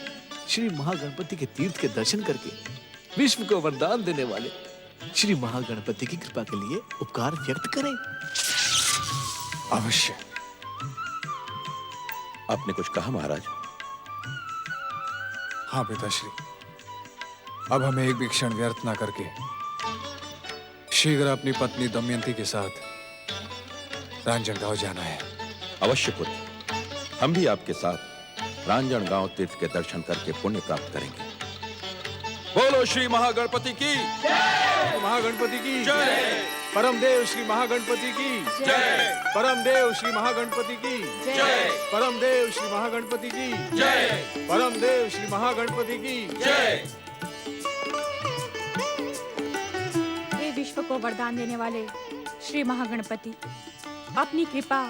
श्री महागणपति के तीर्थ के दर्शन करके विश्व को वरदान देने वाले श्री महागणपति की कृपा के लिए उपकार व्यक्त करें। अवश्य। आपने कुछ कहा महाराज? हाँ पिताश्री, अब हमें एक भी क्षण व्यर्थ ना करके शीघ्र अपनी पत्नी दमयंती के साथ रांजणगांव जाना है। अवश्य पुत्र, हम भी आपके साथ रांजणगांव तीर्थ के दर्शन करके पुण्य प्राप्त करेंगे। बोलो श्री महागणपति की श्री महागणपति की जय। परम देव श्री महागणपति की जय। परम देव श्री महागणपति की जय। परम देव श्री महागणपति की जय। परम देव श्री महागणपति की जय। हे विश्व को वरदान देने वाले श्री महागणपति, अपनी कृपा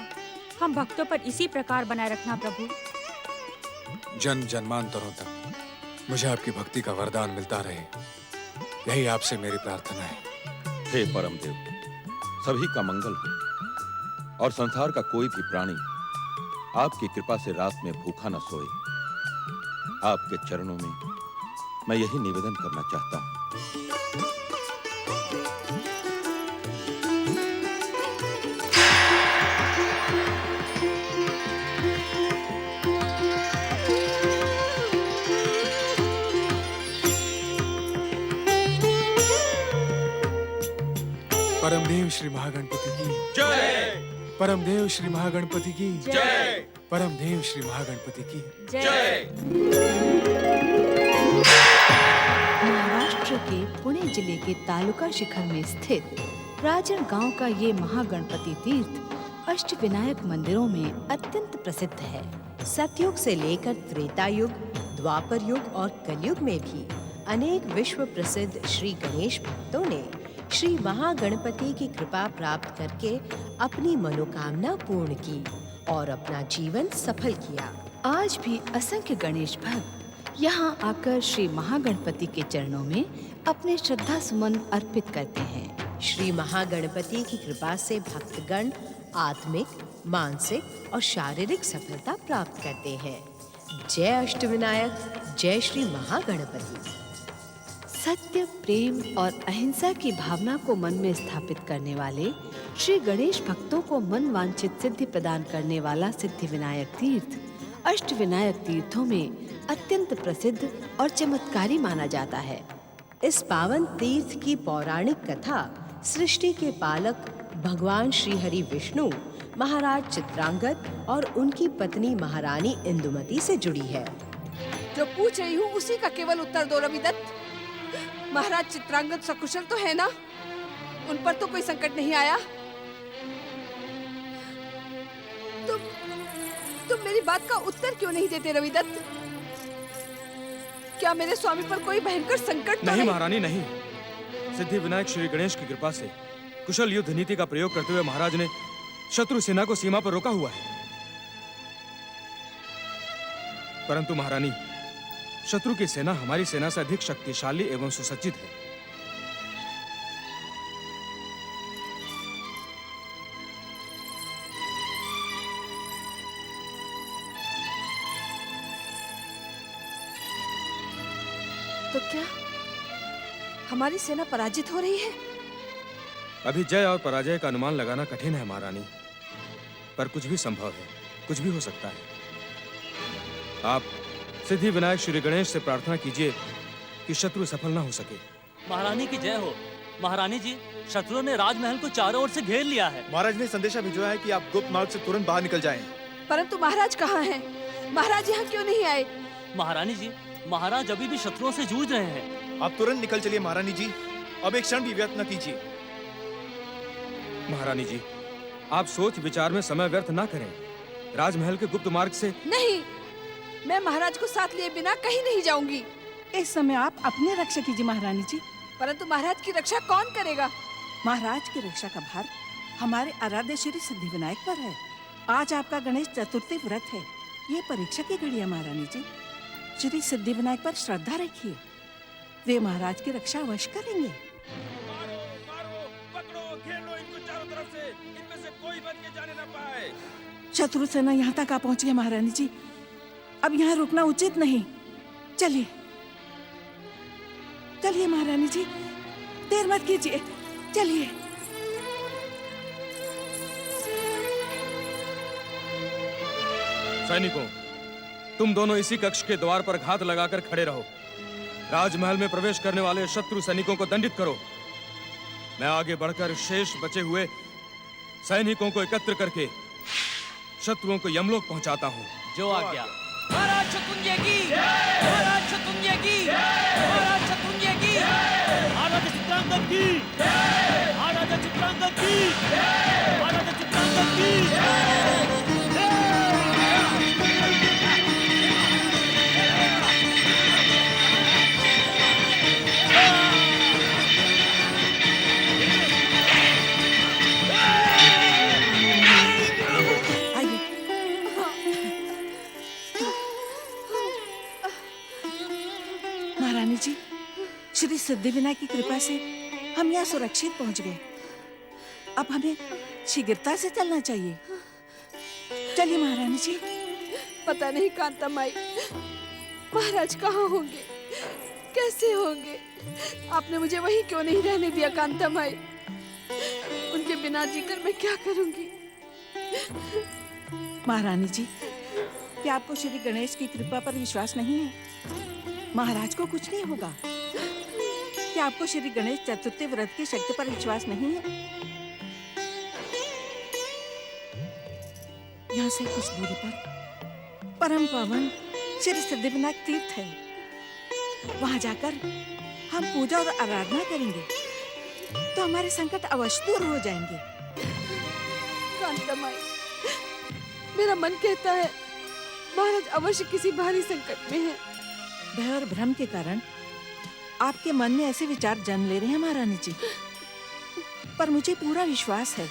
हम भक्तों पर इसी प्रकार बनाए रखना प्रभु। जन्म जन्मांतरों तक मुझे आपकी भक्ति का वरदान मिलता रहे, यही आपसे मेरी प्रार्थना है। हे परम देव, सभी का मंगल हो और संसार का कोई भी प्राणी आपकी कृपा से रात में भूखा न सोए। आपके चरणों में मैं यही निवेदन करना चाहता हूँ। परमदेव श्री महागणपति की जय। परमदेव श्री महागणपति की जय। परमदेव श्री महागणपति की जय। महाराष्ट्र के पुणे जिले के तालुका शिखर में स्थित राजणगांव का ये महागणपति तीर्थ अष्टविनायक मंदिरों में अत्यंत प्रसिद्ध है। सतयुग से लेकर त्रेता युग, द्वापर युग और कलयुग में भी अनेक विश्व प्रसिद्ध श्री गणेश भक्तों ने श्री महागणपति की कृपा प्राप्त करके अपनी मनोकामना पूर्ण की और अपना जीवन सफल किया। आज भी असंख्य गणेश भक्त यहाँ आकर श्री महागणपति के चरणों में अपने श्रद्धा सुमन अर्पित करते हैं। श्री महागणपति की कृपा से भक्तगण आत्मिक, मानसिक और शारीरिक सफलता प्राप्त करते हैं। जय अष्टविनायक, जय श्री महागणपति। सत्य, प्रेम और अहिंसा की भावना को मन में स्थापित करने वाले श्री गणेश भक्तों को मन वांछित सिद्धि प्रदान करने वाला सिद्धि विनायक तीर्थ अष्टविनायक तीर्थों में अत्यंत प्रसिद्ध और चमत्कारी माना जाता है। इस पावन तीर्थ की पौराणिक कथा सृष्टि के पालक भगवान श्री हरि विष्णु, महाराज चित्रांगद और उनकी पत्नी महारानी इंदुमती से जुड़ी है। जो पूछ रही हूँ उसी का केवल उत्तर दो रविदत्त। महाराज चित्रांगद सकुशल तो है ना? उन पर तो कोई संकट नहीं आया? तुम मेरी बात का उत्तर क्यों नहीं देते रविदत्त? क्या मेरे स्वामी पर कोई भयंकर संकट तो नहीं महारानी नहीं। सिद्धि विनायक श्री गणेश की कृपा से कुशल युद्ध नीति का प्रयोग करते हुए महाराज ने शत्रु सेना को सीमा पर रोका हुआ है। परंतु महारानी, शत्रु की सेना हमारी सेना से अधिक शक्तिशाली एवं सुसज्जित है। तो क्या हमारी सेना पराजित हो रही है? अभी जय और पराजय का अनुमान लगाना कठिन है महारानी, पर कुछ भी संभव है, कुछ भी हो सकता है। आप सिद्धि विनायक श्री गणेश से प्रार्थना कीजिए कि शत्रु सफल ना हो सके। महारानी की जय हो। महारानी जी, शत्रुओं ने राजमहल को चारों ओर से घेर लिया है। महाराज ने संदेशा भिजवाया है कि आप गुप्त मार्ग से तुरंत बाहर निकल जाएं। परंतु महाराज कहाँ हैं? महाराज यहाँ क्यों नहीं आए? महारानी जी, महाराज अभी भी शत्रुओं से जूझ रहे हैं। आप तुरंत निकल चलिए महारानी जी, अब एक क्षण भी व्यर्थ न कीजिए। महारानी जी, आप सोच विचार में समय व्यर्थ ना करें। राजमहल के गुप्त मार्ग से नहीं, मैं महाराज को साथ लिए बिना कहीं नहीं जाऊंगी। इस समय आप अपनी रक्षा कीजिए महारानी जी। परंतु महाराज की रक्षा कौन करेगा? महाराज की रक्षा का भार हमारे आराध्य श्री सिद्धि विनायक पर है। आज आपका गणेश चतुर्थी व्रत है, ये परीक्षा की घड़ी है महारानी जी। श्री सिद्धि विनायक पर श्रद्धा रखिए, वे महाराज की रक्षा अवश्य करेंगे। मारो, मारो, पकड़ो, घेर लो इनको चारों तरफ से, इनमें से कोई बच के जाने न पाए। शत्रु सेना यहाँ तक आ पहुंची है महारानी जी, अब यहाँ रुकना उचित नहीं। चलिए चलिए महारानी जी, देर मत कीजिए, चलिए। सैनिकों, तुम दोनों इसी कक्ष के द्वार पर घात लगाकर खड़े रहो। राजमहल में प्रवेश करने वाले शत्रु सैनिकों को दंडित करो। मैं आगे बढ़कर शेष बचे हुए सैनिकों को एकत्र करके शत्रुओं को यमलोक पहुंचाता हूं। जो आज्ञा। महाराज शतुंजय की, महाराज शतुंजय की, महाराज शतुंजय की, महाराज चित्रांगद की, महाराज चित्रांगद की, महाराज चित्रांगद की। महारानी जी, श्री सिद्धि विनायक की कृपा से हम यहाँ सुरक्षित पहुँच गए। अब हमें शीघ्रता से चलना चाहिए। चलिए महारानी जी। पता नहीं कांता माई, महाराज कहाँ होंगे, कैसे होंगे? आपने मुझे वहीं क्यों नहीं रहने दिया कांता माई? उनके बिना जीकर मैं क्या करूंगी? महारानी जी, क्या आपको श्री गणेश की कृपा पर विश्वास नहीं है? महाराज को कुछ नहीं होगा। क्या आपको श्री गणेश चतुर्थी व्रत की शक्ति पर विश्वास नहीं है? यहाँ से कुछ दूरी पर परम पावन श्री सिद्धि विनायक तीर्थ है। वहां जाकर हम पूजा और आराधना करेंगे तो हमारे संकट अवश्य दूर हो जाएंगे। कांता माई, मेरा मन कहता है महाराज अवश्य किसी भारी संकट में है। भय और भ्रम के कारण आपके मन में ऐसे विचार जन्म ले रहे हैं महारानी जी, पर मुझे पूरा विश्वास है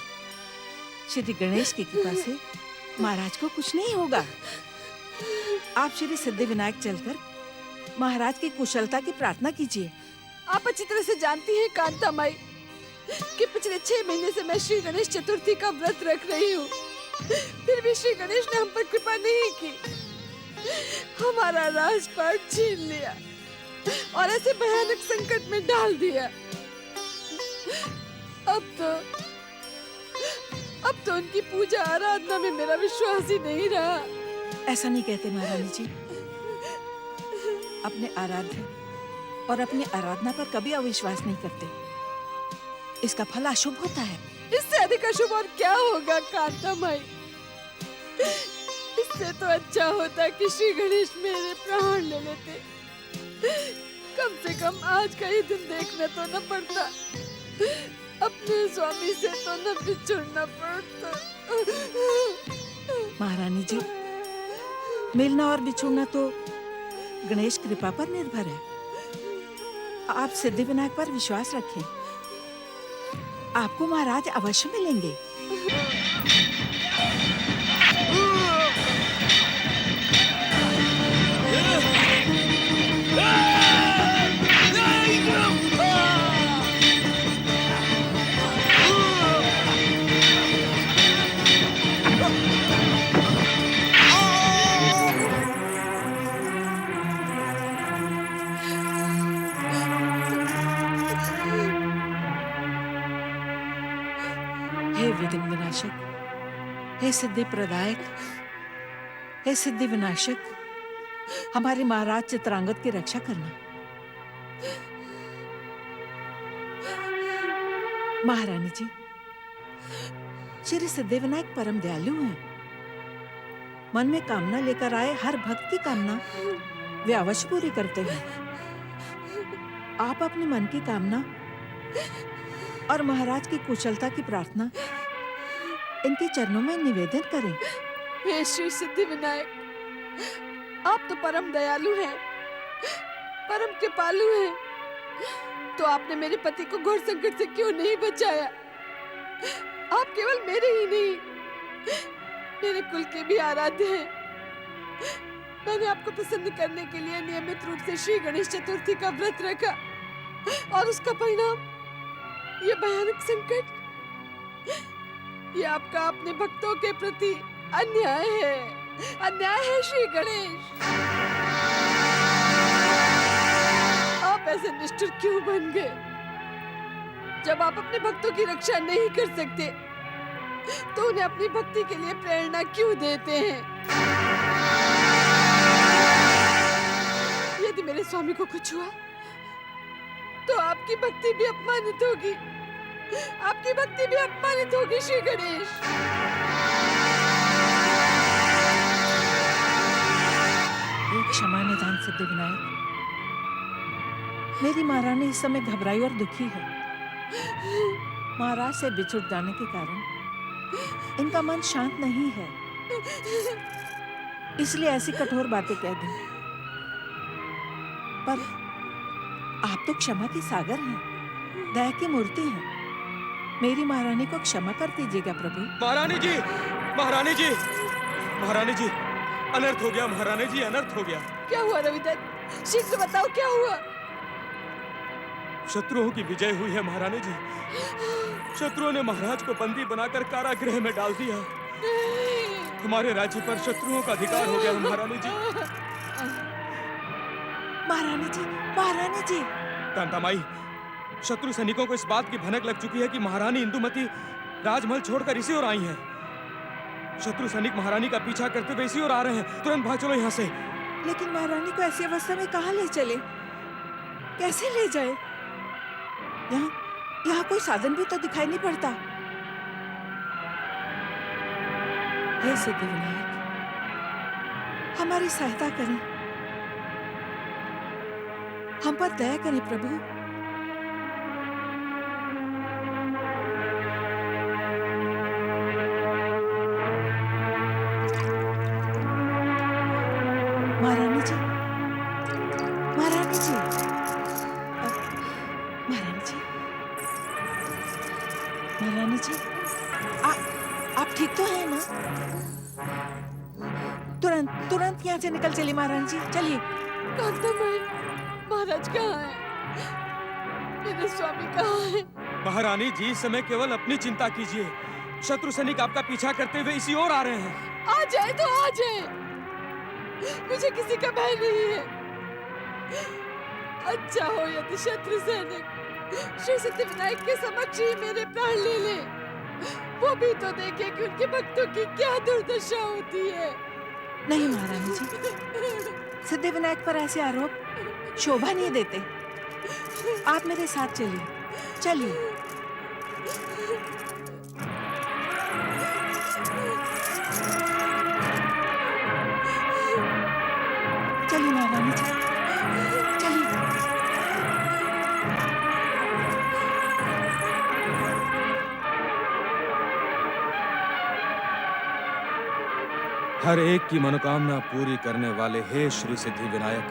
श्री गणेश की कृपा से महाराज को कुछ नहीं होगा। आप श्री सिद्धि विनायक चलकर महाराज की कुशलता की प्रार्थना कीजिए। आप अच्छी तरह से जानती हैं कांता माई कि पिछले 6 महीने से मैं श्री गणेश चतुर्थी का व्रत रख रही हूँ, फिर भी श्री गणेश ने हम पर कृपा नहीं की। हमारा राजपाट छीन लिया और ऐसे भयानक संकट में डाल दिया। अब तो उनकी पूजा आराधना में मेरा विश्वास ही नहीं रहा। ऐसा नहीं कहते महारानी जी। अपने आराध्य और अपनी आराधना पर कभी अविश्वास नहीं करते। इसका फल अशुभ होता है। इससे अधिक अशुभ और क्या होगा कांता माई? इससे तो अच्छा होता कि श्री गणेश मेरे प्राण ले लेते। कम से कम आज का ही दिन देखना तो न पड़ता, अपने स्वामी से तो न बिछुड़ना पड़ता। महारानी जी, मिलना और बिछुड़ना तो गणेश कृपा पर निर्भर है। आप सिद्धिविनायक पर विश्वास रखें, आपको महाराज अवश्य मिलेंगे। हे विघ्न विनाशक, हे सिद्धि प्रदायक, हे सिद्धि विनाशक, हमारे महाराज चित्रांगद की रक्षा करना। महारानी जी, श्री सिद्धिविनायक परम दयालु हैं। मन में कामना लेकर आए हर भक्त की कामना वे अवश्य पूरी करते हैं। आप अपने मन की कामना और महाराज की कुशलता की प्रार्थना इनके चरणों में निवेदन करें। हे श्री सिद्धिविनायक, आप तो परम दयालु हैं, परम कृपालु हैं, तो आपने मेरे पति को घोर संकट से क्यों नहीं बचाया? आप केवल मेरे ही नहीं, मेरे कुल के भी आराध्य हैं। मैंने आपको प्रसन्न करने के लिए नियमित रूप से श्री गणेश चतुर्थी का व्रत रखा, और उसका परिणाम ये भयानक संकट, ये आपका अपने भक्तों के प्रति अन्याय है, अन्याय है श्री गणेश। आप ऐसे निष्ठुर क्यों बन गए? जब आप अपने भक्तों की रक्षा नहीं कर सकते, तो उन्हें अपनी भक्ति के लिए प्रेरणा क्यों देते हैं? यदि मेरे स्वामी को कुछ हुआ, तो आपकी भक्ति भी अपमानित होगी, आपकी भक्ति भी अपमानित होगी श्री गणेश। क्षमा निधान सिद्धिविनायक, मेरी महारानी इस समय घबराई और दुखी है। महाराज से बिछुड़ जाने के कारण इनका मन शांत नहीं है, इसलिए ऐसी कठोर बातें कह दी। पर आप तो क्षमा के सागर हैं, दया की मूर्ति हैं। मेरी महारानी को क्षमा कर दीजिएगा प्रभु। महारानी जी, महारानी जी, महारानी जी, अनर्थ हो गया महारानी जी, अनर्थ हो गया। क्या हुआ रविदत्त? शीघ्र बताओ क्या हुआ? शत्रुओं की विजय हुई है महारानी जी। शत्रुओं ने महाराज को बंदी बनाकर कारागृह में डाल दिया। हमारे राज्य पर शत्रुओं का अधिकार हो गया महारानी जी। महारानी जी, महारानी जी। कांतामाई, शत्रु सैनिकों को इस बात की भनक लग चुकी है कि महारानी इंदुमती राजमहल छोड़कर इसी ओर आई हैं। शत्रु सैनिक महारानी का पीछा करते हुए इसी ओर आ रहे हैं। तुरंत भाग चलो यहाँ से। लेकिन महारानी को ऐसी अवस्था में कहाँ ले चले? कैसे ले जाए? यहाँ कोई साधन भी तो दिखाई नहीं पड़ता। हे सिद्धिविनायक, हमारी सहायता करें, हम पर दया करें प्रभु। महारानी जी, महारानी जी, महारानी जी, महारानी जी, आप ठीक तो हैं ना? तुरंत तुरंत यहाँ से निकल चलिए महारानी जी, चलिए। कांतामाई, महाराज कहाँ हैं? मेरे स्वामी कहाँ हैं? महारानी जी, इस समय केवल अपनी चिंता कीजिए। शत्रु सैनिक आपका पीछा करते हुए इसी ओर आ रहे हैं। आ जाए तो आ जाए, मुझे किसी का भय नहीं है। अच्छा हो यदि शत्रु सैनिक श्री सिद्धिविनायक के समक्ष ही मेरे प्राण ले ले, वो भी तो देखे कि उनके भक्तों की क्या दुर्दशा होती है। नहीं महारानी जी, सिद्धिविनायक पर ऐसे आरोप शोभा नहीं देते। आप मेरे साथ चलिए, चलिए। चलिए महारानी जी, चलिए। हर एक की मनोकामना पूरी करने वाले हे श्री सिद्धि विनायक,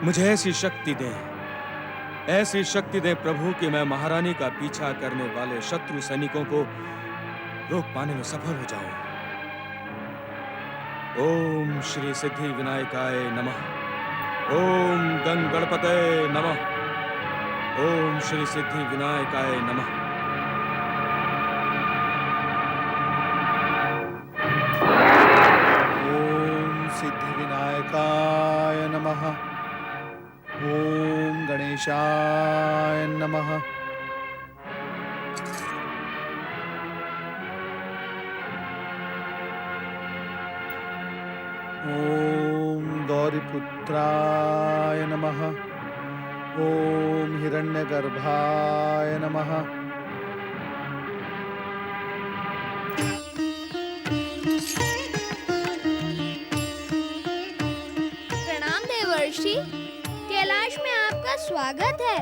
मुझे ऐसी शक्ति दे, ऐसी शक्ति दे प्रभु कि मैं महारानी का पीछा करने वाले शत्रु सैनिकों को रोक पाने में सफल हो जाऊं। ओम श्री सिद्धि विनायकाय नमः। ओम गंग गणपते नमः। ओम श्री सिद्धि विनायकाय नमः। सिद्धि विनायकाय नमः। ओम गणेशाय नमः। ओम गौरीपुत्राय नमः। ओम हिरण्यगर्भाय नमः। देवर्षि, कैलाश में आपका स्वागत है।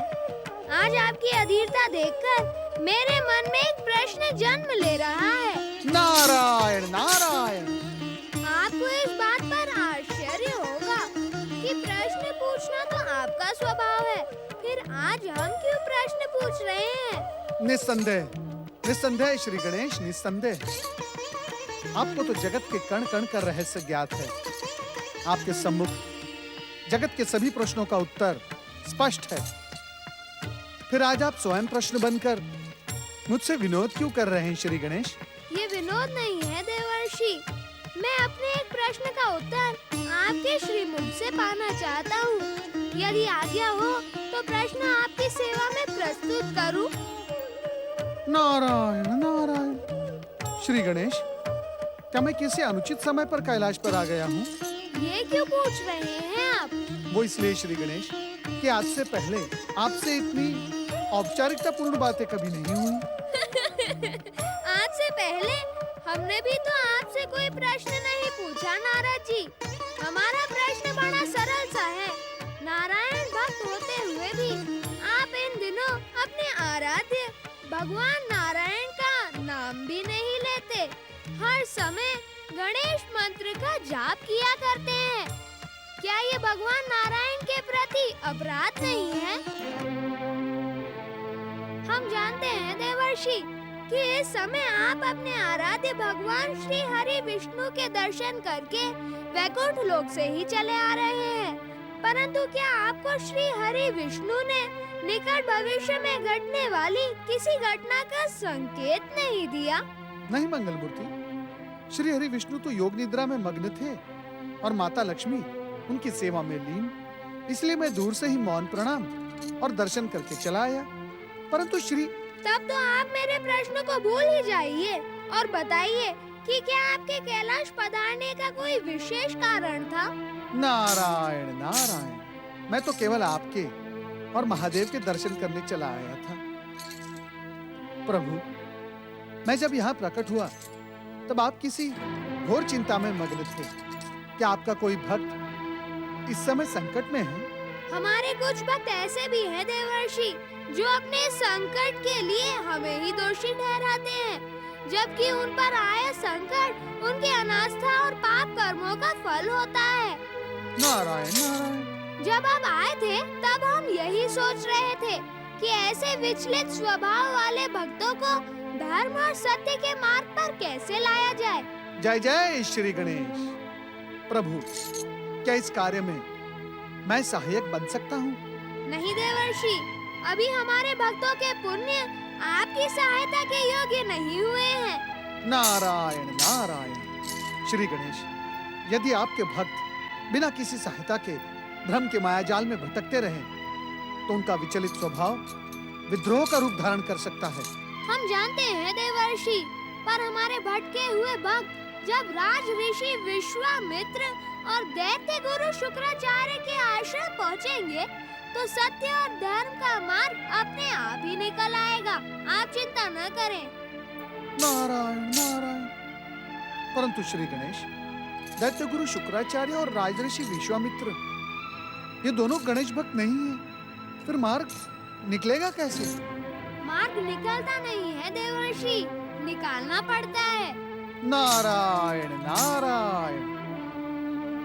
आज आपकी अधीरता देखकर मेरे मन में एक प्रश्न जन्म ले रहा है। नारायण नारायण। आपको इस बात पर आश्चर्य होगा कि प्रश्न पूछना तो आपका स्वभाव है, फिर आज हम क्यों प्रश्न पूछ रहे हैं? निस्संदेह, निस्संदेह श्री गणेश, निस्संदेह। आपको तो जगत के कण कण का रहस्य ज्ञात है। आपके सम्मुख जगत के सभी प्रश्नों का उत्तर स्पष्ट है। फिर आज आप स्वयं प्रश्न बनकर मुझसे विनोद क्यों कर रहे हैं श्री गणेश? ये विनोद नहीं है देवर्षि, मैं अपने एक प्रश्न का उत्तर आपके श्रीमुख से पाना चाहता हूँ। यदि आज्ञा हो तो प्रश्न आपकी सेवा में प्रस्तुत करूँ। नारायण नारायण। श्री गणेश, क्या मैं किसी अनुचित समय पर कैलाश पर आ गया हूँ? ये क्यों पूछ रहे हैं आप? वो इसलिए श्री गणेश कि आज से पहले आपसे इतनी औपचारिकता पूर्ण बातें कभी नहीं हुई। आज से पहले हमने भी तो आपसे कोई प्रश्न नहीं पूछा नारद जी। हमारा प्रश्न बड़ा सरल सा है। नारायण भक्त होते हुए भी आप इन दिनों अपने आराध्य भगवान नारायण का नाम भी नहीं लेते। हर समय गणेश मंत्र का जाप किया करते हैं। क्या ये भगवान नारायण के प्रति अपराध नहीं है? हम जानते हैं देवर्षि कि इस समय आप अपने आराध्य भगवान श्री हरि विष्णु के दर्शन करके वैकुंठ लोक से ही चले आ रहे हैं। परंतु क्या आपको श्री हरि विष्णु ने निकट भविष्य में घटने वाली किसी घटना का संकेत नहीं दिया? नहीं मंगलमूर्ति, श्री हरि विष्णु तो योग निद्रा में मग्न थे और माता लक्ष्मी उनकी सेवा में लीन। इसलिए मैं दूर से ही मौन प्रणाम और दर्शन करके चला आया। परंतु श्री तब तो आप मेरे प्रश्न को भूल ही जाइए और बताइए कि क्या आपके कैलाश पधारने का कोई विशेष कारण था? नारायण नारायण, मैं तो केवल आपके और महादेव के दर्शन करने चला आया था। प्रभु, मैं जब यहाँ प्रकट हुआ तब आप किसी घोर चिंता में मग्न थे। क्या आपका कोई भक्त इस समय संकट में है? हमारे कुछ भक्त ऐसे भी हैं देवर्षि जो अपने संकट के लिए हमें ही दोषी ठहराते हैं, जबकि उन पर आया संकट उनके अनास्था और पाप कर्मों का फल होता है। नारायण नारायण। जब आप आए थे तब हम यही सोच रहे थे कि ऐसे विचलित स्वभाव वाले भक्तों को धर्म और सत्य के मार्ग पर कैसे लाया जाए। जय जय श्री गणेश। प्रभु, क्या इस कार्य में मैं सहायक बन सकता हूँ? नहीं देवर्षि, अभी हमारे भक्तों के पुण्य आपकी सहायता के योग्य नहीं हुए हैं। नारायण नारायण। श्री गणेश, यदि आपके भक्त बिना किसी सहायता के भ्रम के मायाजाल में भटकते रहें, तो उनका विचलित स्वभाव विद्रोह का रूप धारण कर सकता है। हम जानते हैं देवर्षि, पर हमारे भटके हुए भक्त जब राज ऋषि विश्वामित्र और दैत्य गुरु शुक्राचार्य के आश्रम पहुँचेंगे, तो सत्य और धर्म का मार्ग अपने आप ही निकल आएगा। आप चिंता न करें। नारायण नारायण। परंतु श्री गणेश, दैत्य गुरु शुक्राचार्य और राजऋषि विश्वामित्र ये दोनों गणेश भक्त नहीं है, फिर मार्ग निकलेगा कैसे? मार्ग निकलता नहीं है देवर्षि, निकालना पड़ता है। नारायण नारायण।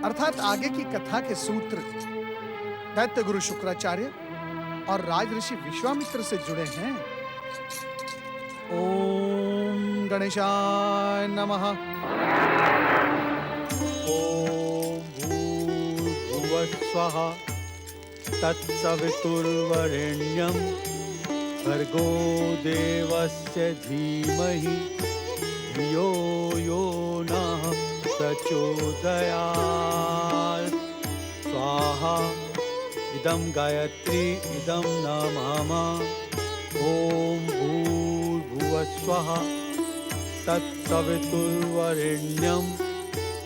अर्थात आगे की कथा के सूत्र दैत्य गुरु शुक्राचार्य और राजऋषि विश्वामित्र से जुड़े हैं। ओम गणेशाय नमः। ओम भूर्भुवः स्वः तत्सवितुर्वरेण्यं भर्गो देवस्य धीमहि धियो यो नः प्रचोदयात्। स्वाहा इदं गायत्री इदं न मम। ओम भूर्भुवः स्वः तत्सवितुर्वरेण्यं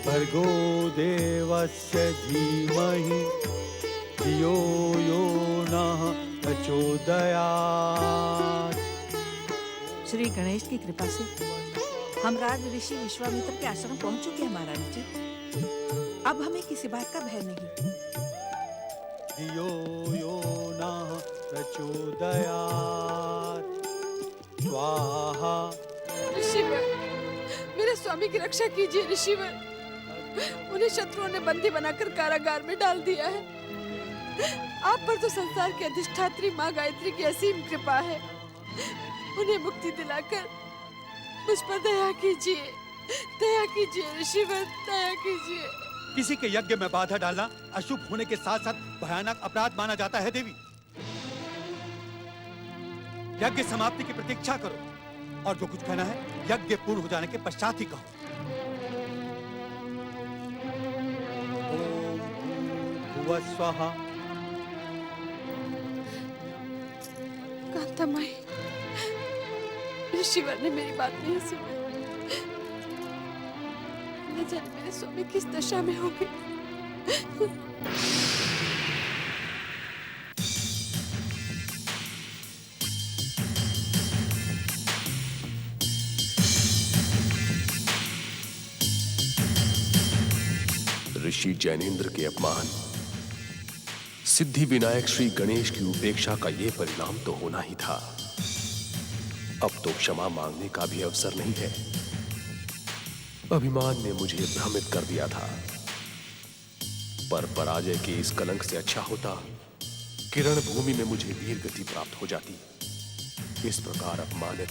भर्गो देवस्य धीमहि धियो यो नः प्रचोदयात्। श्री गणेश की कृपा से हम राज ऋषि विश्वामित्र के आश्रम पहुंच चुके हैं महारानी जी। अब हमें किसी बात का भय नहीं। धियो यो नः प्रचोदयात्। स्वाहा। ऋषिवर, मेरे स्वामी की रक्षा कीजिए ऋषिवर। उन्हें शत्रुओं ने बंदी बनाकर कारागार में डाल दिया है। आप पर तो संसार की अधिष्ठात्री माँ गायत्री की असीम कृपा है। उन्हें मुक्ति दिलाकर मुझ पर दया कीजिए ऋषिवर, दया कीजिए। किसी के यज्ञ में बाधा डालना अशुभ होने के साथ साथ भयानक अपराध माना जाता है देवी। यज्ञ समाप्ति की प्रतीक्षा करो और जो कुछ कहना है यज्ञ पूर्ण हो जाने के पश्चात ही कहो। ओम भूर्भुवः स्वः। कांतामाई, ऋषिवर ने मेरी बात नहीं सुनी। न जाने मेरे स्वामी किस दशा में होंगे। ऋषि जैनेन्द्र के अपमान, सिद्धि विनायक श्री गणेश की उपेक्षा का यह परिणाम तो होना ही था। अब तो क्षमा मांगने का भी अवसर नहीं है। अभिमान ने मुझे भ्रमित कर दिया था, पर पराजय के इस कलंक से अच्छा होता कि रणभूमि में मुझे वीर गति प्राप्त हो जाती। इस प्रकार अपमानित,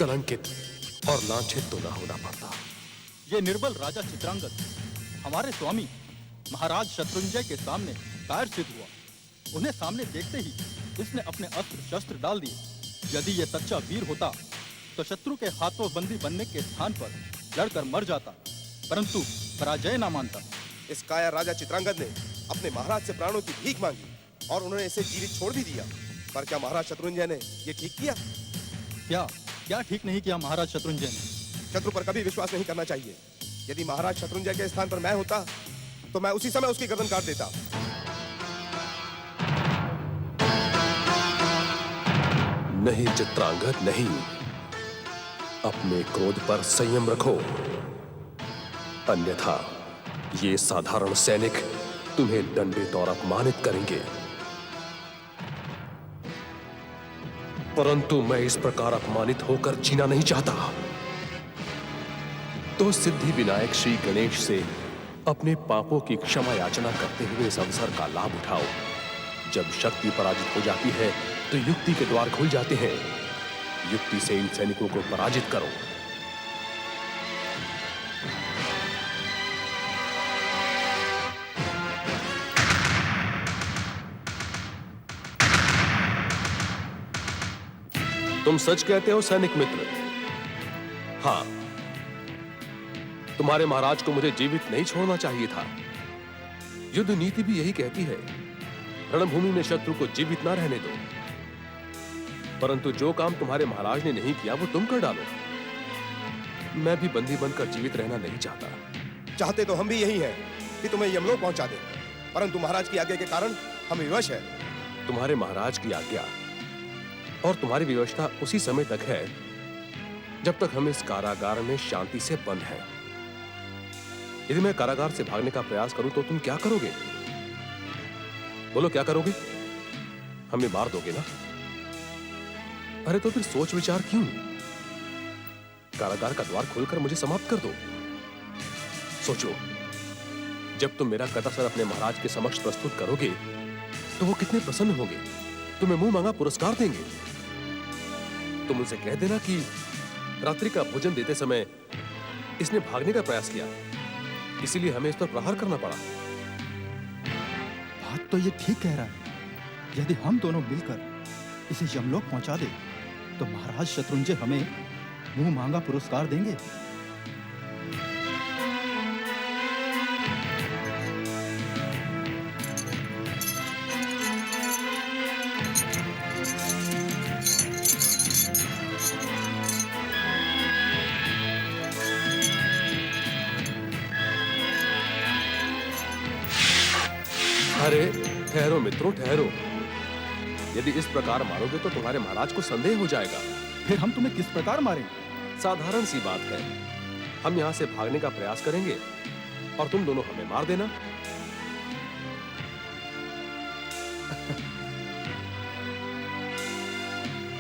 कलंकित और लांछित तो न होना पड़ता। ये निर्बल राजा चित्रांगद हमारे स्वामी महाराज शत्रुंजय के सामने कायर सिद्ध हुआ। उन्हें सामने देखते ही इसने अपने अस्त्र शस्त्र डाल दिए। यदि ये सच्चा वीर होता तो शत्रु के हाथों बंदी बनने के स्थान पर लड़कर मर जाता, परंतु पराजय ना मानता। इस काया राजा चित्रांगद ने अपने महाराज से प्राणों की भीख मांगी और उन्होंने इसे जीवित छोड़ भी दिया। पर क्या महाराज शत्रुंजय ने ये ठीक किया? क्या ठीक नहीं किया महाराज शत्रुंजय ने? शत्रु पर कभी विश्वास नहीं करना चाहिए। यदि महाराज शत्रुंजय के स्थान पर मैं होता तो मैं उसी समय उसकी गर्दन काट देता। नहीं चित्रांगद, नहीं। अपने क्रोध पर संयम रखो, अन्यथा ये साधारण सैनिक तुम्हें दंडित और अपमानित करेंगे। परंतु मैं इस प्रकार अपमानित होकर जीना नहीं चाहता। तो सिद्धि विनायक श्री गणेश से अपने पापों की क्षमा याचना करते हुए इस अवसर का लाभ उठाओ। जब शक्ति पराजित हो जाती है तो युक्ति के द्वार खुल जाते हैं। युक्ति से इन सैनिकों को पराजित करो। तुम सच कहते हो सैनिक मित्र। हाँ, तुम्हारे महाराज को मुझे जीवित नहीं छोड़ना चाहिए था। युद्ध नीति भी यही कहती है, रणभूमि में शत्रु को जीवित ना रहने दो। परंतु जो काम तुम्हारे महाराज ने नहीं किया वो तुम कर डालो। मैं भी बंदी बनकर जीवित रहना नहीं चाहता। चाहते तो हम भी यही हैं कि तुम्हें यमलोक पहुंचा दें, परंतु महाराज की आज्ञा के कारण हम विवश हैं। तुम्हारे महाराज की आज्ञा और तुम्हारी व्यवस्था उसी समय तक है जब तक हम इस कारागार में शांति से बंद हैं। यदि मैं कारागार से भागने का प्रयास करूं तो तुम क्या करोगे? बोलो, क्या करोगे? हमें मार दोगे ना? अरे तो फिर सोच विचार क्यों? कारागार का द्वार खोलकर मुझे समाप्त कर दो। सोचो, जब तुम मेरा कथासर अपने महाराज के समक्ष प्रस्तुत करोगे तो वो कितने प्रसन्न होंगे, तुम्हें मुंह मांगा पुरस्कार देंगे। तुम उनसे कह देना कि रात्रि का भोजन देते समय इसने भागने का प्रयास किया, इसीलिए हमें इस पर प्रहार करना पड़ा। बात तो ये ठीक कह रहा है। यदि हम दोनों मिलकर इसे यमलोक पहुंचा दे तो महाराज शत्रुंजय हमें मुंह मांगा पुरस्कार देंगे। अरे ठहरो मित्रों, ठहरो। यदि इस प्रकार मारोगे तो तुम्हारे महाराज को संदेह हो जाएगा। फिर हम तुम्हें किस प्रकार मारें? साधारण सी बात है, हम यहाँ से भागने का प्रयास करेंगे और तुम दोनों हमें मार देना।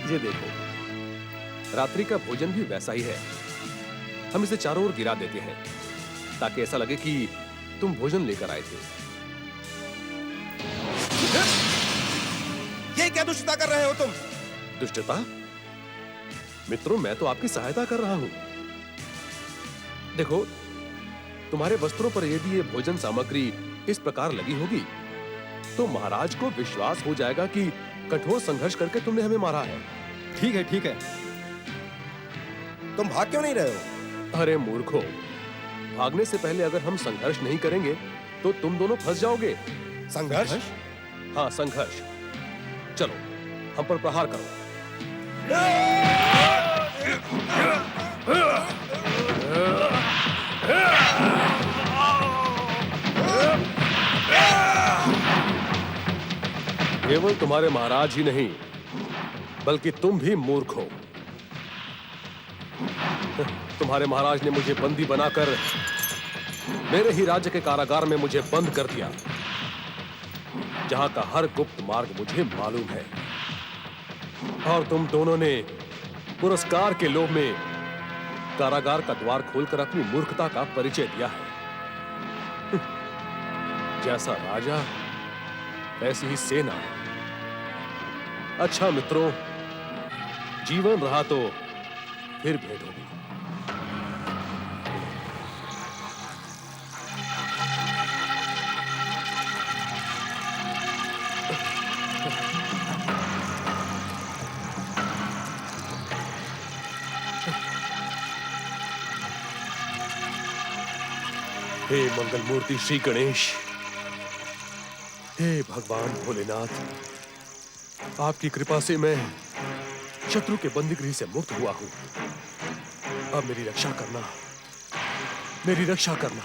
ये देखो, रात्रि का भोजन भी वैसा ही है। हम इसे चारों ओर गिरा देते हैं ताकि ऐसा लगे कि तुम भोजन लेकर आए थे। ये क्या दुष्टता कर रहे हो तुम? दुष्टता? मित्रों, मैं तो आपकी सहायता कर रहा हूं। देखो, तुम्हारे वस्त्रों पर यदि ये भोजन सामग्री इस प्रकार लगी होगी तो महाराज को विश्वास हो जाएगा कि कठोर संघर्ष करके तुमने हमें मारा है। ठीक है, ठीक है। तुम भाग क्यों नहीं रहे हो? अरे मूर्खों, भागने से पहले अगर हम संघर्ष नहीं करेंगे तो तुम दोनों फंस जाओगे। संघर्ष? हाँ, संघर्ष। चलो, हम पर प्रहार करो। केवल तुम्हारे महाराज ही नहीं, बल्कि तुम भी मूर्ख हो। तुम्हारे महाराज ने मुझे बंदी बनाकर मेरे ही राज्य के कारागार में मुझे बंद कर दिया, जहां का हर गुप्त मार्ग मुझे मालूम है। और तुम दोनों ने पुरस्कार के लोभ में कारागार का द्वार खोलकर अपनी मूर्खता का परिचय दिया है। जैसा राजा ऐसी ही सेना। अच्छा मित्रों, जीवन रहा तो फिर भेंट होगी। हे मंगल मूर्ति श्री गणेश, हे भगवान भोलेनाथ, आपकी कृपा से मैं शत्रु के बंदीगृह से मुक्त हुआ हूं। अब मेरी रक्षा करना, मेरी रक्षा करना।